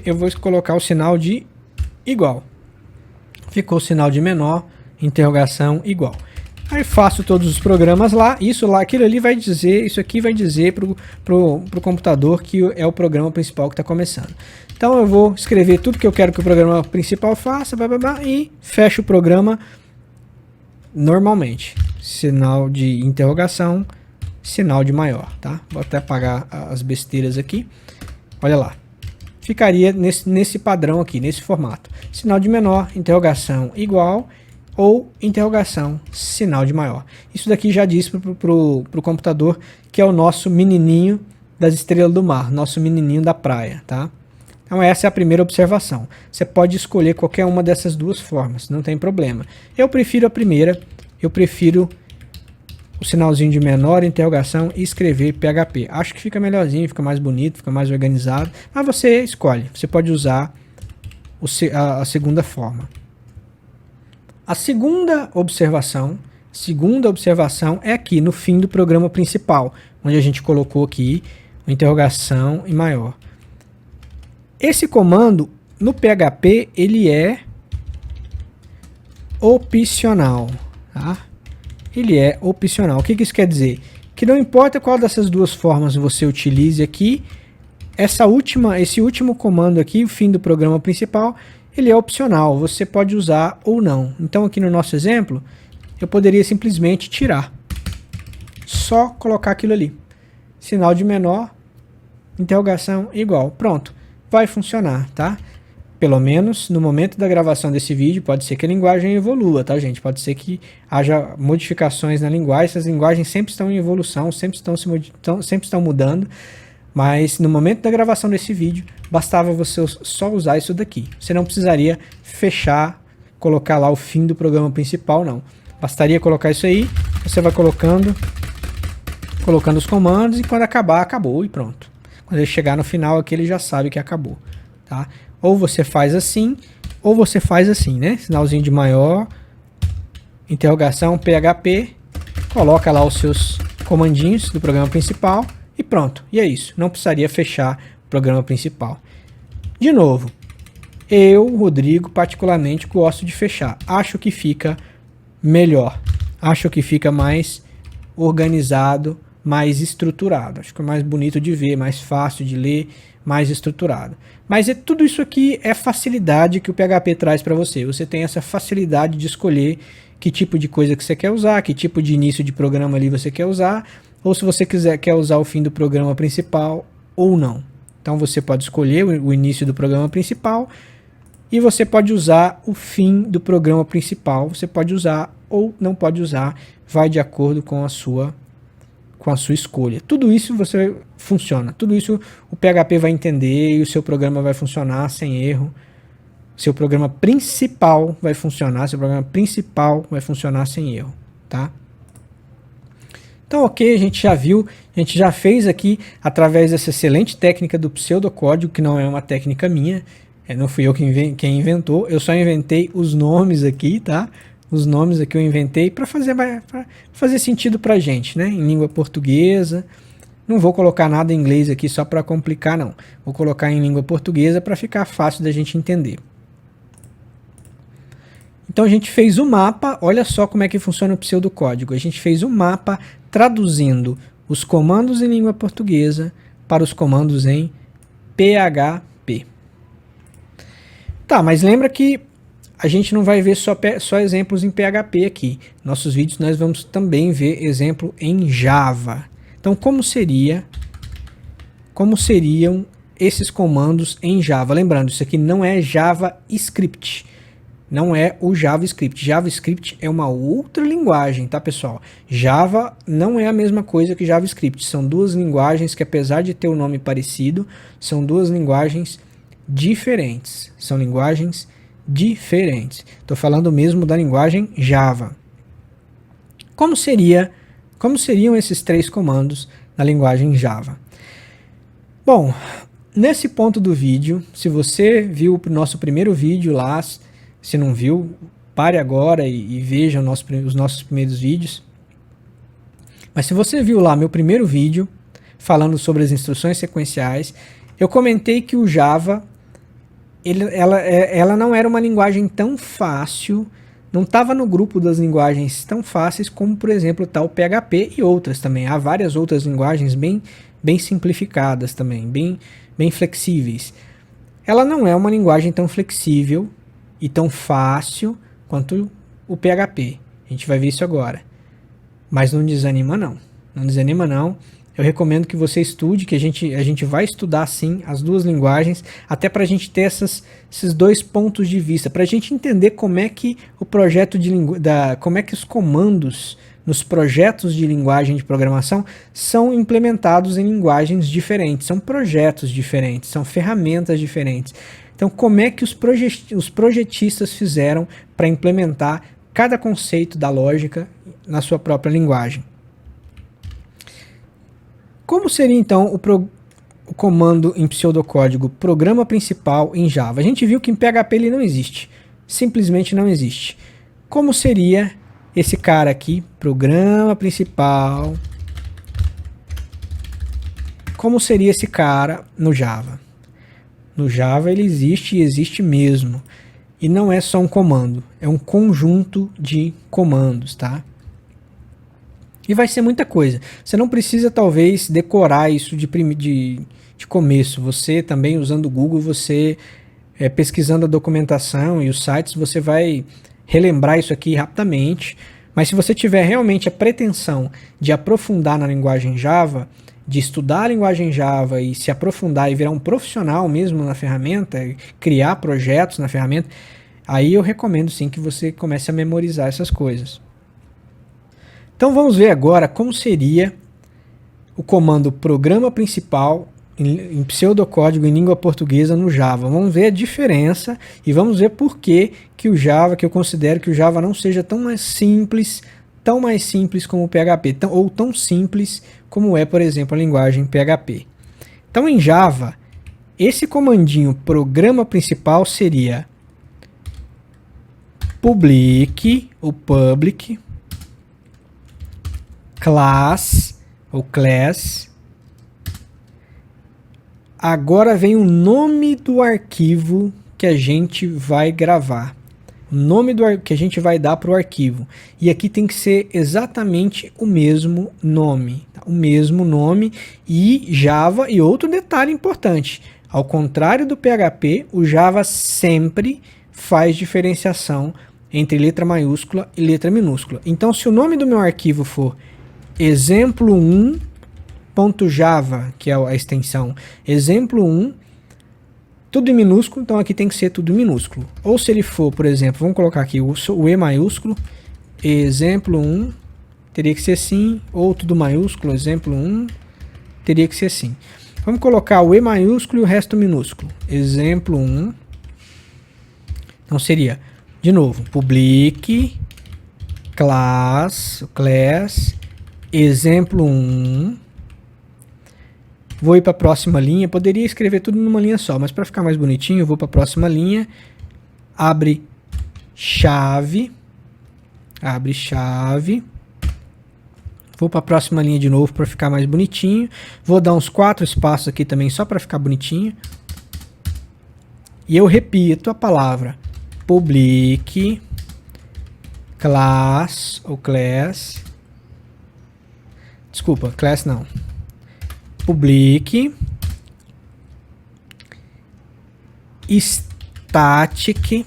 eu vou colocar o sinal de igual. Ficou o sinal de menor, interrogação, igual. Aí faço todos os programas lá, aquilo ali vai dizer, isso aqui vai dizer pro computador que é o programa principal que está começando. Então eu vou escrever tudo que eu quero que o programa principal faça, e fecho o programa normalmente. Sinal de interrogação, sinal de maior, tá? Vou até apagar as besteiras aqui. Olha lá. Ficaria nesse padrão aqui, nesse formato. Sinal de menor, interrogação igual, ou interrogação, sinal de maior. Isso daqui já diz pro computador que é o nosso menininho das estrelas do mar, nosso menininho da praia, tá? Então essa é a primeira observação. Você pode escolher qualquer uma dessas duas formas, não tem problema. Eu prefiro a primeira, eu prefiro o sinalzinho de menor, interrogação e escrever PHP. Acho que fica melhorzinho, fica mais bonito, fica mais organizado, mas você escolhe. Você pode usar a segunda forma. A segunda observação é aqui no fim do programa principal, onde a gente colocou aqui interrogação e maior. Esse comando no PHP ele é opcional, tá? Ele é opcional. O que isso quer dizer? Que não importa qual dessas duas formas você utilize aqui, esse último comando aqui, o fim do programa principal, ele é opcional, você pode usar ou não. Então aqui no nosso exemplo, eu poderia simplesmente tirar. Só colocar aquilo ali. Sinal de menor, interrogação igual. Pronto, vai funcionar, tá? Pelo menos no momento da gravação desse vídeo, pode ser que a linguagem evolua, tá, gente? Pode ser que haja modificações na linguagem, essas linguagens sempre estão em evolução, sempre estão mudando, mas no momento da gravação desse vídeo, bastava você só usar isso daqui. Você não precisaria fechar, colocar lá o fim do programa principal, não. Bastaria colocar isso aí, você vai colocando os comandos e quando acabar, acabou e pronto. Quando ele chegar no final aqui, ele já sabe que acabou, tá? Ou você faz assim, ou você faz assim, né? Sinalzinho de maior, interrogação, PHP, coloca lá os seus comandinhos do programa principal e pronto. E é isso, não precisaria fechar o programa principal. De novo, eu, Rodrigo, particularmente gosto de fechar. Acho que fica melhor, acho que fica mais organizado, mais estruturado. Acho que é mais bonito de ver, mais fácil de ler, mais estruturado. Mas tudo isso aqui é facilidade que o PHP traz para você. Você tem essa facilidade de escolher que tipo de coisa que você quer usar, que tipo de início de programa ali você quer usar, ou se você quer usar o fim do programa principal ou não. Então você pode escolher o início do programa principal e você pode usar o fim do programa principal. Você pode usar ou não pode usar, vai de acordo com a sua escolha. Tudo isso funciona, tudo isso o PHP vai entender e o seu programa vai funcionar sem erro, seu programa principal vai funcionar, sem erro, tá? Então, ok, a gente já viu, a gente já fez aqui, através dessa excelente técnica do pseudocódigo, que não é uma técnica minha, não fui eu quem inventou, eu só inventei os nomes aqui, tá? Os nomes aqui eu inventei para fazer sentido pra gente, né? Em língua portuguesa. Não vou colocar nada em inglês aqui só para complicar, não. Vou colocar em língua portuguesa para ficar fácil da gente entender. Então a gente fez o mapa, olha só como é que funciona o pseudocódigo. A gente fez o mapa traduzindo os comandos em língua portuguesa para os comandos em PHP. Tá, mas lembra que a gente não vai ver só exemplos em PHP aqui. Nossos vídeos nós vamos também ver exemplo em Java. Então como seriam esses comandos em Java? Lembrando, isso aqui não é JavaScript. Não é o JavaScript. JavaScript é uma outra linguagem, tá, pessoal? Java não é a mesma coisa que JavaScript. São duas linguagens que, apesar de ter o nome parecido, são duas linguagens diferentes. São linguagens diferentes. Estou falando mesmo da linguagem Java. Como seriam esses três comandos na linguagem Java? Bom, nesse ponto do vídeo, se você viu o nosso primeiro vídeo lá, se não viu, pare agora e veja os nossos primeiros vídeos. Mas se você viu lá meu primeiro vídeo, falando sobre as instruções sequenciais, eu comentei que o Java, ela não era uma linguagem tão fácil, não estava no grupo das linguagens tão fáceis como, por exemplo, tá o PHP e outras também. Há várias outras linguagens bem simplificadas também, bem flexíveis. Ela não é uma linguagem tão flexível e tão fácil quanto o PHP. A gente vai ver isso agora. Mas não desanima não. Não desanima não. Eu recomendo que você estude, que a gente vai estudar sim as duas linguagens, até para a gente ter esses dois pontos de vista, para a gente entender como é que o projeto como é que os comandos nos projetos de linguagem de programação são implementados em linguagens diferentes, são projetos diferentes, são ferramentas diferentes. Então, como é que os projetistas fizeram para implementar cada conceito da lógica na sua própria linguagem? Como seria, então, o comando em pseudocódigo programa principal em Java? A gente viu que em PHP ele não existe. Simplesmente não existe. Como seria esse cara aqui, programa principal? Como seria esse cara no Java? No Java ele existe e existe mesmo. E não é só um comando, é um conjunto de comandos, tá? E vai ser muita coisa. Você não precisa talvez decorar isso de começo. Você também usando o Google, você pesquisando a documentação e os sites, você vai relembrar isso aqui rapidamente. Mas se você tiver realmente a pretensão de aprofundar na linguagem Java, de estudar a linguagem Java e se aprofundar e virar um profissional mesmo na ferramenta, criar projetos na ferramenta, aí eu recomendo sim que você comece a memorizar essas coisas. Então vamos ver agora como seria o comando programa principal em pseudocódigo em língua portuguesa no Java. Vamos ver a diferença e vamos ver por que eu considero que o Java não seja tão mais simples como o PHP, ou tão simples como é, por exemplo, a linguagem PHP. Então, em Java, esse comandinho programa principal seria public class ou class. Agora vem o nome do arquivo que a gente vai gravar. O nome que a gente vai dar para o arquivo. E aqui tem que ser exatamente o mesmo nome. Tá? O mesmo nome e Java. E outro detalhe importante. Ao contrário do PHP, o Java sempre faz diferenciação entre letra maiúscula e letra minúscula. Então, se o nome do meu arquivo for exemplo1.java, que é a extensão exemplo1, tudo em minúsculo, então aqui tem que ser tudo em minúsculo. Ou se ele for, por exemplo, vamos colocar aqui o E maiúsculo, exemplo1, teria que ser assim, ou tudo maiúsculo, exemplo1, teria que ser assim. Vamos colocar o E maiúsculo e o resto minúsculo. Exemplo1, Então seria, de novo, public class exemplo 1. Vou ir para a próxima linha. Poderia escrever tudo numa linha só, mas para ficar mais bonitinho, eu vou para a próxima linha. Abre chave. Vou para a próxima linha de novo para ficar mais bonitinho. Vou dar uns 4 espaços aqui também só para ficar bonitinho. E eu repito a palavra public class ou class. Desculpa, class não. Public static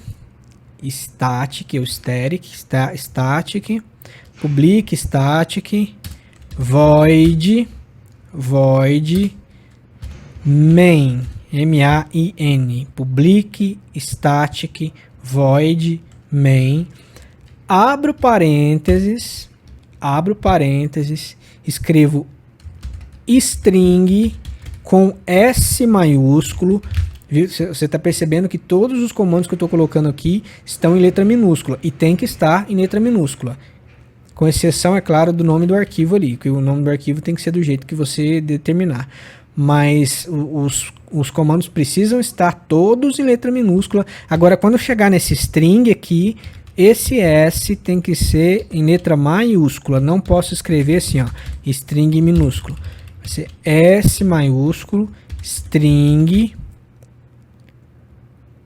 public static void main main public static void main, abro parênteses, escrevo string com S maiúsculo. Você está percebendo que todos os comandos que eu estou colocando aqui estão em letra minúscula e tem que estar em letra minúscula. Com exceção, é claro, do nome do arquivo ali, que o nome do arquivo tem que ser do jeito que você determinar. Mas os comandos precisam estar todos em letra minúscula. Agora, quando chegar nesse string aqui, esse S tem que ser em letra maiúscula. Não posso escrever assim, ó, string minúsculo. Vai ser S maiúsculo, string,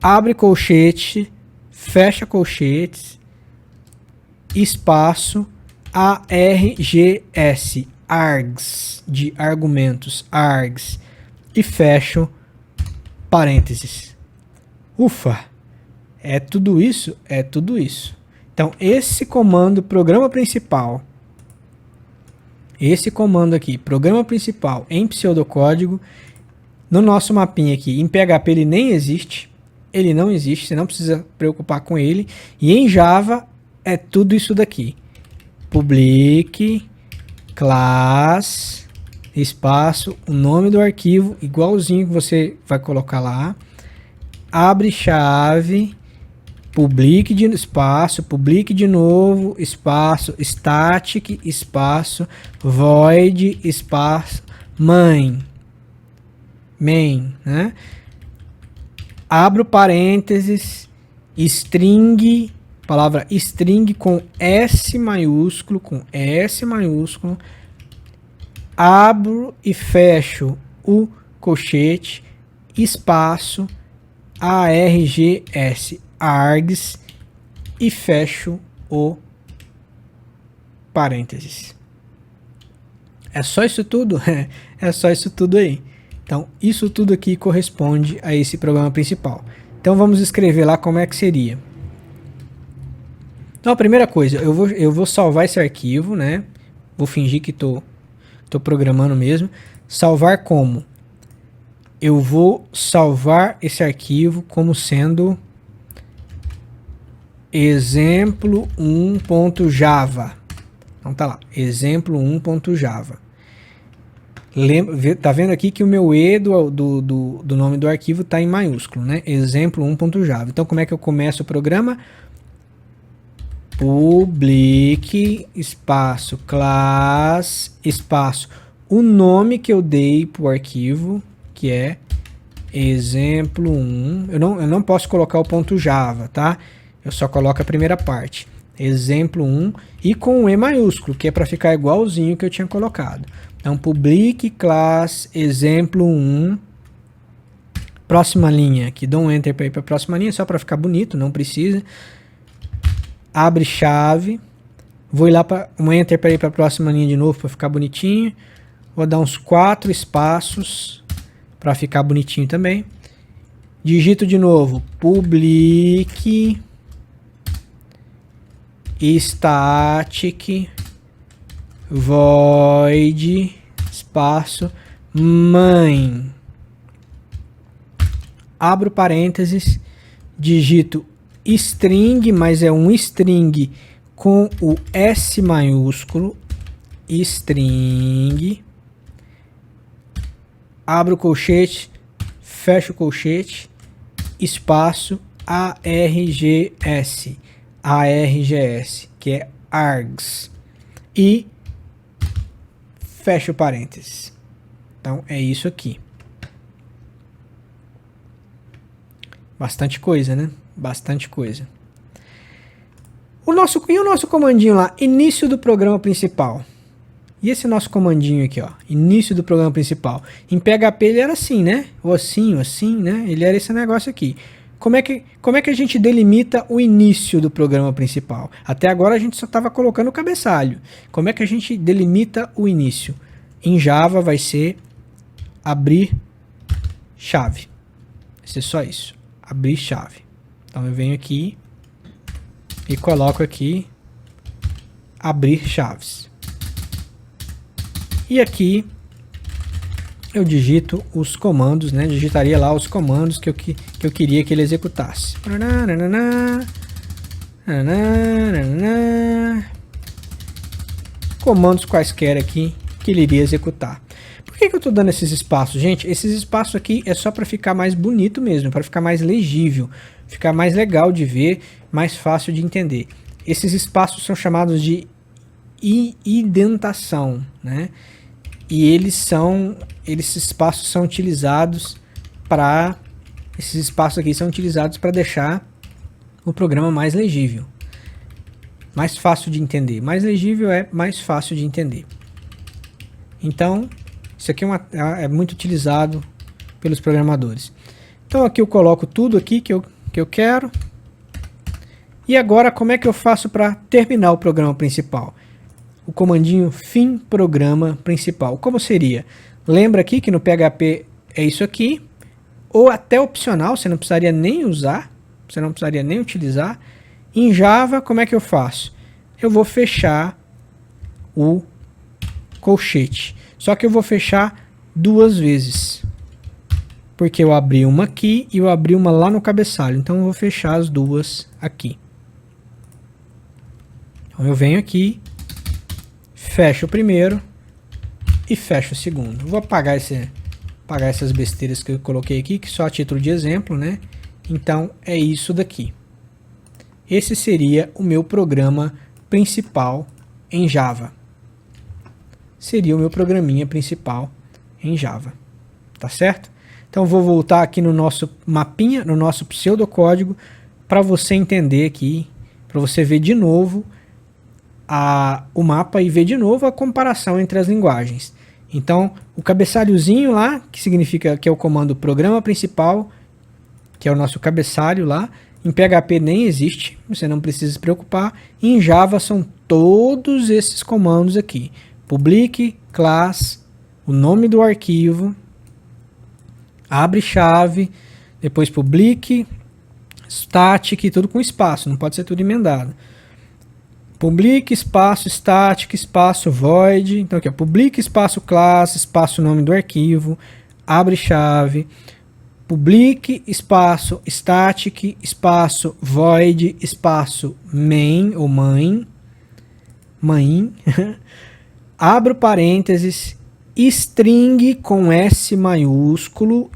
abre colchete, fecha colchetes, espaço, ARGS, args, de argumentos, args, e fecho parênteses. Ufa! É tudo isso? É tudo isso. Então, esse comando, programa principal, esse comando aqui, programa principal em pseudocódigo, no nosso mapinha aqui, em PHP ele nem existe, ele não existe, você não precisa preocupar com ele, e em Java é tudo isso daqui. Public, class, espaço, o nome do arquivo, igualzinho que você vai colocar lá, abre chave, public de espaço, public de novo, espaço, static, espaço, void, espaço, main, né? Abro parênteses, string, palavra string com S maiúsculo, abro e fecho o colchete, espaço, ARGS, args, e fecho o parênteses. É só isso tudo? É só isso tudo aí. Então, isso tudo aqui corresponde a esse programa principal. Então, vamos escrever lá como é que seria. Então, a primeira coisa, eu vou salvar esse arquivo, né? Vou fingir que tô programando mesmo. Salvar como? Eu vou salvar esse arquivo como sendo exemplo1.java. Então tá lá, exemplo1.java. Tá vendo aqui que o meu E do nome do arquivo está em maiúsculo, né? Exemplo1.java. Então como é que eu começo o programa? Public, espaço, class, espaço, o nome que eu dei para o arquivo, que é exemplo1. Eu não posso colocar o ponto .java, tá? Eu só coloco a primeira parte. Exemplo1 e com o E maiúsculo, que é para ficar igualzinho que eu tinha colocado. Então, public class exemplo1. Próxima linha, aqui dou um enter para ir para a próxima linha, só para ficar bonito, não precisa. Abre chave. Vou ir lá para um enter para ir para a próxima linha de novo para ficar bonitinho. Vou dar uns 4 espaços para ficar bonitinho também. Digito de novo public static void espaço main. Abro parênteses, digito string, mas é um string com o S maiúsculo, string, abro colchete, fecho colchete, espaço, ARGS, que é args, e fecha o parênteses. Então é isso aqui. Bastante coisa, né? Bastante coisa. E o nosso comandinho lá, início do programa principal. E esse nosso comandinho aqui, ó, início do programa principal. Em PHP ele era assim, né? Ou assim, né? Ele era esse negócio aqui. Como é que a gente delimita o início do programa principal? Até agora a gente só estava colocando o cabeçalho. Como é que a gente delimita o início? Em Java vai ser abrir chave. Vai ser só isso. Abrir chave. Então eu venho aqui e coloco aqui abrir chaves. E aqui eu digito os comandos, né? Digitaria lá os comandos que eu queria que ele executasse. Comandos quaisquer aqui que ele iria executar. Por que eu estou dando esses espaços? Gente, esses espaços aqui é só para ficar mais bonito mesmo, para ficar mais legível, ficar mais legal de ver, mais fácil de entender. Esses espaços são chamados de indentação, né? E esses espaços são utilizados para deixar o programa mais legível, mais fácil de entender. Mais legível é mais fácil de entender. Então, isso aqui é muito utilizado pelos programadores. Então aqui eu coloco tudo aqui que eu quero. E agora como é que eu faço para terminar o programa principal? O comandinho fim programa principal. Como seria? Lembra aqui que no PHP é isso aqui, ou até opcional, você não precisaria nem usar, você não precisaria nem utilizar. Em Java, como é que eu faço? Eu vou fechar o colchete. Só que eu vou fechar duas vezes. Porque eu abri uma aqui e eu abri uma lá no cabeçalho. Então eu vou fechar as duas aqui. Então eu venho aqui, fecho o primeiro e fecho o segundo. Vou apagar essas besteiras que eu coloquei aqui, que só a título de exemplo, né? Então é isso daqui. Esse seria o meu programa principal em Java. Seria o meu programinha principal em Java. Tá certo? Então vou voltar aqui no nosso mapinha, no nosso pseudocódigo, para você entender aqui, para você ver de novo o mapa e ver de novo a comparação entre as linguagens. Então, o cabeçalhozinho lá, que significa que é o comando programa principal, que é o nosso cabeçalho lá, em PHP nem existe, você não precisa se preocupar. Em Java são todos esses comandos aqui. Public, class, o nome do arquivo, abre chave, depois public, static, tudo com espaço, não pode ser tudo emendado. Public, espaço, static, espaço, void. Então aqui é public, espaço, class, espaço, nome do arquivo, abre chave, public, espaço, static, espaço, void, espaço, main ou main, abro parênteses, string com S maiúsculo,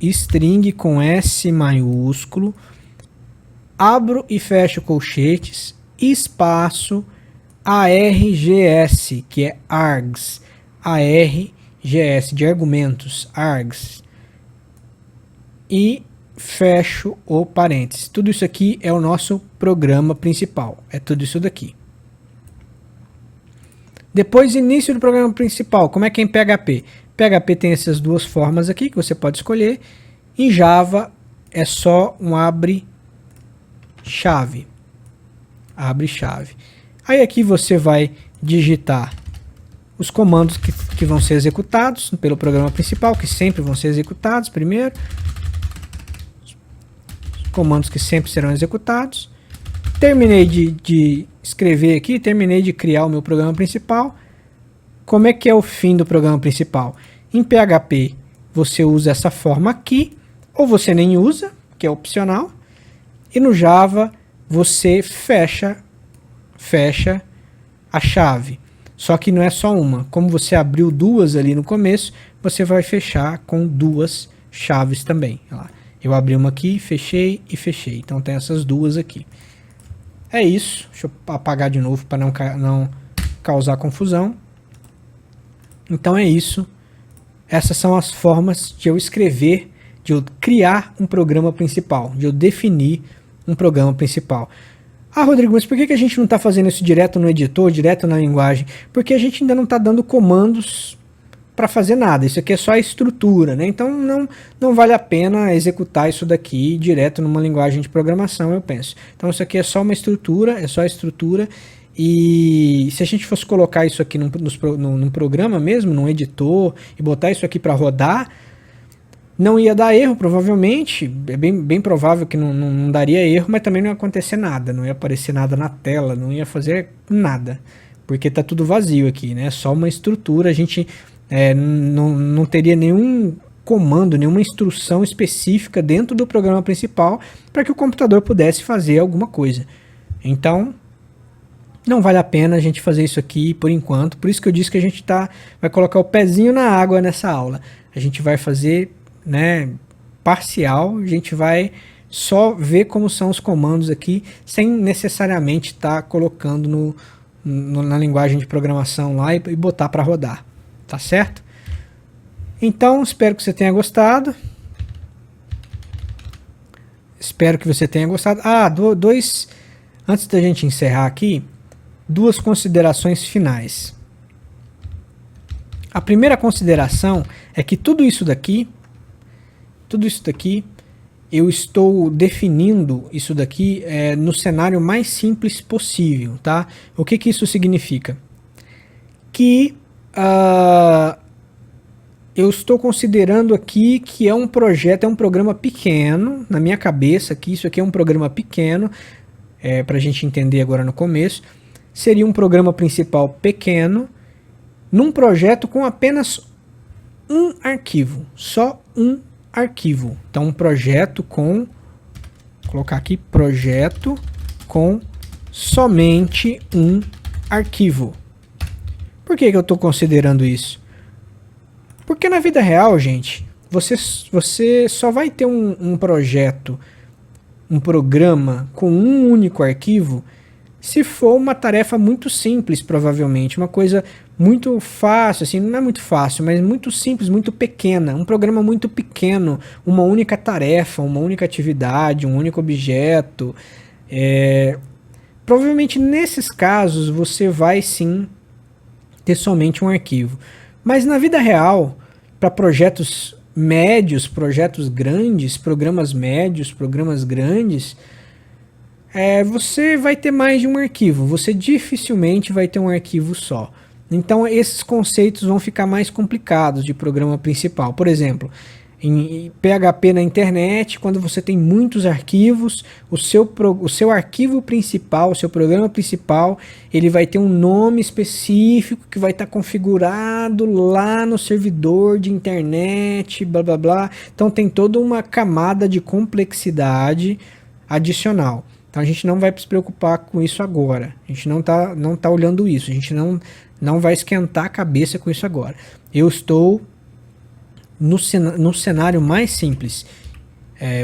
abro e fecho colchetes, espaço, ARGS, que é args, ARGS, de argumentos, args, e fecho o parênteses. Tudo isso aqui é o nosso programa principal, é tudo isso daqui. Depois, início do programa principal, como é que é em PHP? PHP tem essas duas formas aqui que você pode escolher. Em Java é só um abre chave. Abre chave. Aí aqui você vai digitar os comandos que vão ser executados pelo programa principal, que sempre vão ser executados primeiro. Os comandos que sempre serão executados. Terminei de escrever aqui, terminei de criar o meu programa principal. Como é que é o fim do programa principal? Em PHP você usa essa forma aqui, ou você nem usa, que é opcional. E no Java você fecha a chave. Só que não é só uma. Como você abriu duas ali no começo, você vai fechar com duas chaves também. Eu abri uma aqui, fechei e fechei. Então tem essas duas aqui. É isso. Deixa eu apagar de novo para não causar confusão. Então é isso. Essas são as formas de eu escrever, de eu criar um programa principal, de eu definir um programa principal. Ah, Rodrigo, mas por que a gente não está fazendo isso direto no editor, direto na linguagem? Porque a gente ainda não está dando comandos para fazer nada. Isso aqui é só a estrutura, né? Então não vale a pena executar isso daqui direto numa linguagem de programação, eu penso. Então isso aqui é só uma estrutura, é só a estrutura. E se a gente fosse colocar isso aqui num programa mesmo, num editor, e botar isso aqui para rodar, não ia dar erro, provavelmente. É bem provável que não daria erro, mas também não ia acontecer nada, não ia aparecer nada na tela, não ia fazer nada, porque tá tudo vazio aqui, né? Só uma estrutura, a gente não teria nenhum comando, nenhuma instrução específica dentro do programa principal para que o computador pudesse fazer alguma coisa. Então, não vale a pena a gente fazer isso aqui por enquanto. Por isso que eu disse que a gente vai colocar o pezinho na água nessa aula. A gente vai fazer, né, parcial, a gente vai só ver como são os comandos aqui, sem necessariamente estar colocando na linguagem de programação lá e botar para rodar. Tá certo? Então, espero que você tenha gostado. Espero que você tenha gostado. Antes da gente encerrar aqui, duas considerações finais. A primeira consideração é que tudo isso daqui, eu estou definindo isso daqui no cenário mais simples possível, tá? O que isso significa? Que eu estou considerando aqui que é um projeto, é um programa pequeno, na minha cabeça aqui, isso aqui é um programa pequeno, para a gente entender agora no começo, seria um programa principal pequeno, num projeto com apenas um arquivo, só um arquivo. Então um projeto com, vou colocar aqui, projeto com somente um arquivo. Por que eu estou considerando isso? Porque na vida real, gente, você só vai ter um projeto, um programa com um único arquivo, se for uma tarefa muito simples, provavelmente, uma coisa muito fácil, assim, não é muito fácil, mas muito simples, muito pequena, um programa muito pequeno, uma única tarefa, uma única atividade, um único objeto. Provavelmente nesses casos você vai sim ter somente um arquivo. Mas na vida real, para projetos médios, projetos grandes, programas médios, programas grandes, você vai ter mais de um arquivo. Você dificilmente vai ter um arquivo só. Então esses conceitos vão ficar mais complicados de programa principal. Por exemplo, em PHP na internet, quando você tem muitos arquivos, o seu arquivo principal, o seu programa principal, ele vai ter um nome específico que vai estar configurado lá no servidor de internet, blá blá blá. Então tem toda uma camada de complexidade adicional. Então a gente não vai se preocupar com isso agora. A gente não tá olhando isso. A gente não vai esquentar a cabeça com isso agora. Eu estou no cenário mais simples.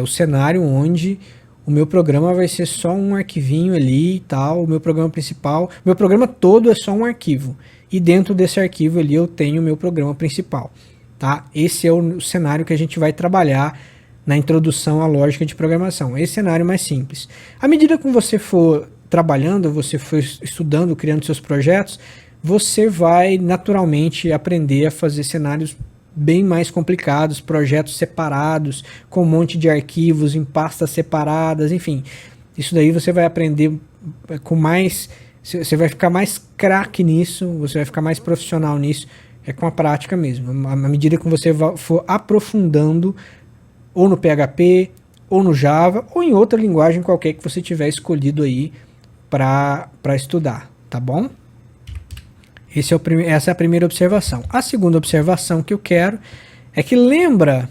O cenário onde o meu programa vai ser só um arquivinho ali e tal. O meu programa principal, meu programa todo é só um arquivo. E dentro desse arquivo ali eu tenho o meu programa principal. Tá? Esse é o cenário que a gente vai trabalhar na introdução à lógica de programação. Esse cenário mais simples. À medida que você for trabalhando, você for estudando, criando seus projetos, você vai naturalmente aprender a fazer cenários bem mais complicados, projetos separados, com um monte de arquivos em pastas separadas, enfim. Isso daí você vai aprender com mais... Você vai ficar mais craque nisso, você vai ficar mais profissional nisso, com a prática mesmo. À medida que você for aprofundando ou no PHP, ou no Java, ou em outra linguagem qualquer que você tiver escolhido aí para estudar, tá bom? Essa é a primeira observação. A segunda observação que eu quero é que lembra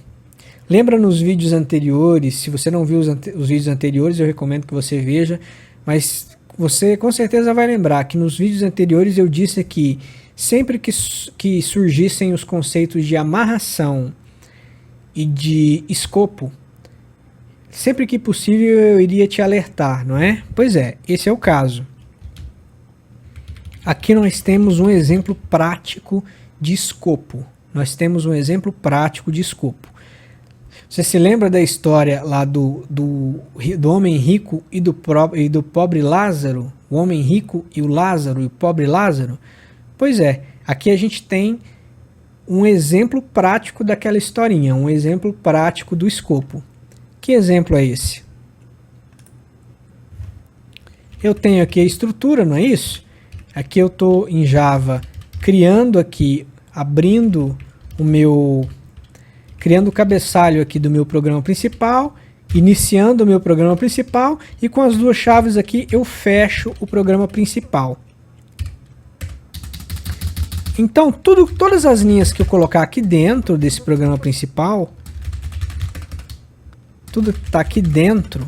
nos vídeos anteriores, se você não viu os vídeos anteriores, eu recomendo que você veja, mas você com certeza vai lembrar que nos vídeos anteriores eu disse que sempre que surgissem os conceitos de amarração e de escopo, sempre que possível eu iria te alertar, não é? Pois é, esse é o caso. Aqui nós temos um exemplo prático de escopo. Nós temos um exemplo prático de escopo. Você se lembra da história lá do homem rico e do pobre Lázaro? O homem rico e o Lázaro e o pobre Lázaro? Pois é, aqui a gente tem um exemplo prático daquela historinha, um exemplo prático do escopo. Que exemplo é esse? Eu tenho aqui a estrutura, não é isso? Aqui eu estou em Java criando aqui, criando o cabeçalho aqui do meu programa principal, iniciando o meu programa principal, e com as duas chaves aqui eu fecho o programa principal. Então, todas as linhas que eu colocar aqui dentro desse programa principal, tudo que está aqui dentro,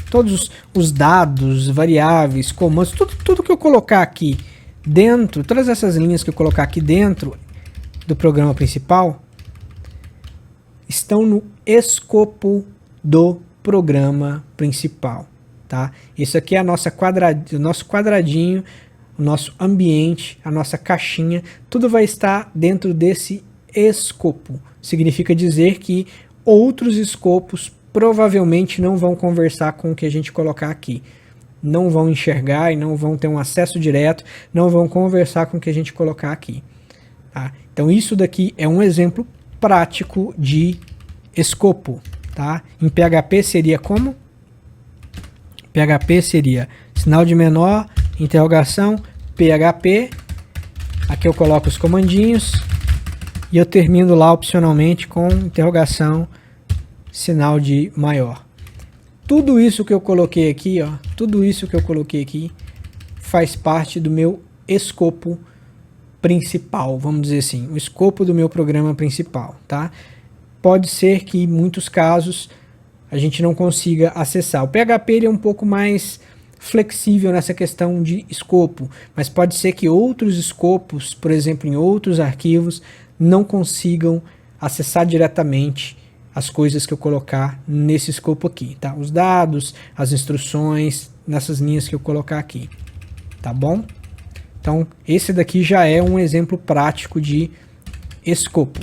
todos os dados, variáveis, comandos, tudo que eu colocar aqui dentro, todas essas linhas que eu colocar aqui dentro do programa principal, estão no escopo do programa principal, tá? Isso aqui é a nossa o nosso quadradinho, o nosso ambiente, a nossa caixinha, tudo vai estar dentro desse escopo. Significa dizer que outros escopos provavelmente não vão conversar com o que a gente colocar aqui. Não vão enxergar e não vão ter um acesso direto, não vão conversar com o que a gente colocar aqui. Tá? Então isso daqui é um exemplo prático de escopo. Tá? Em PHP seria como? PHP seria sinal de menor, interrogação, PHP. Aqui eu coloco os comandinhos e eu termino lá opcionalmente com interrogação, sinal de maior. Tudo isso que eu coloquei aqui, ó, tudo isso que eu coloquei aqui faz parte do meu escopo principal, vamos dizer assim, o escopo do meu programa principal, tá? Pode ser que em muitos casos a gente não consiga acessar. O PHP ele é um pouco mais flexível nessa questão de escopo, mas pode ser que outros escopos, por exemplo, em outros arquivos, não consigam acessar diretamente as coisas que eu colocar nesse escopo aqui, tá? Os dados, as instruções, nessas linhas que eu colocar aqui, tá bom? Então, esse daqui já é um exemplo prático de escopo.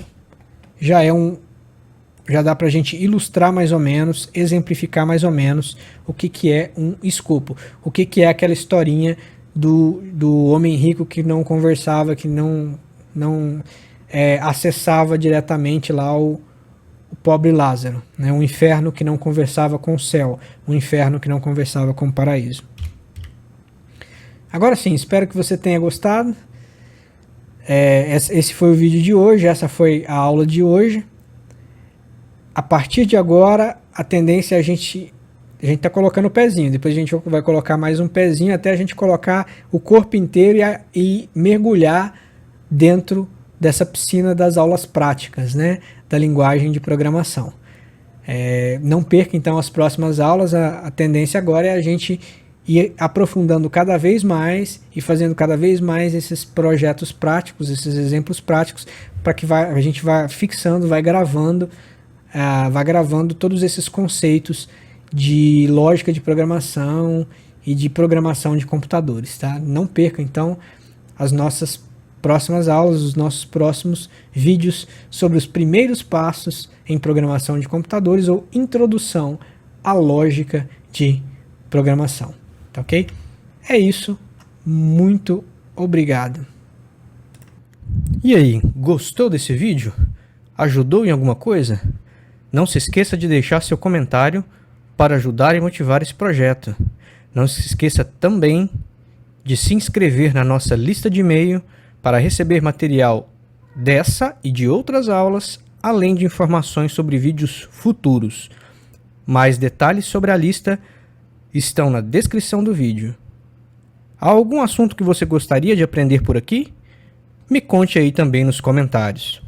Já dá pra gente ilustrar mais ou menos, exemplificar mais ou menos o que é um escopo. O que é aquela historinha do homem rico que não conversava, que não acessava diretamente lá o pobre Lázaro, né? Um inferno que não conversava com o céu, um inferno que não conversava com o paraíso. Agora sim, espero que você tenha gostado. Esse foi o vídeo de hoje, essa foi a aula de hoje. A partir de agora, a tendência é a gente tá colocando o pezinho, depois a gente vai colocar mais um pezinho até a gente colocar o corpo inteiro e mergulhar dentro dessa piscina das aulas práticas, né, da linguagem de programação. Não perca então as próximas aulas, a tendência agora é a gente ir aprofundando cada vez mais e fazendo cada vez mais esses projetos práticos, esses exemplos práticos, para que a gente vá fixando, vai gravando todos esses conceitos de lógica de programação e de programação de computadores, tá? Não perca então as nossas próximas aulas, os nossos próximos vídeos sobre os primeiros passos em programação de computadores ou introdução à lógica de programação, tá ok? É isso, muito obrigado. E aí, gostou desse vídeo? Ajudou em alguma coisa? Não se esqueça de deixar seu comentário para ajudar e motivar esse projeto. Não se esqueça também de se inscrever na nossa lista de e-mail para receber material dessa e de outras aulas, além de informações sobre vídeos futuros. Mais detalhes sobre a lista estão na descrição do vídeo. Há algum assunto que você gostaria de aprender por aqui? Me conte aí também nos comentários.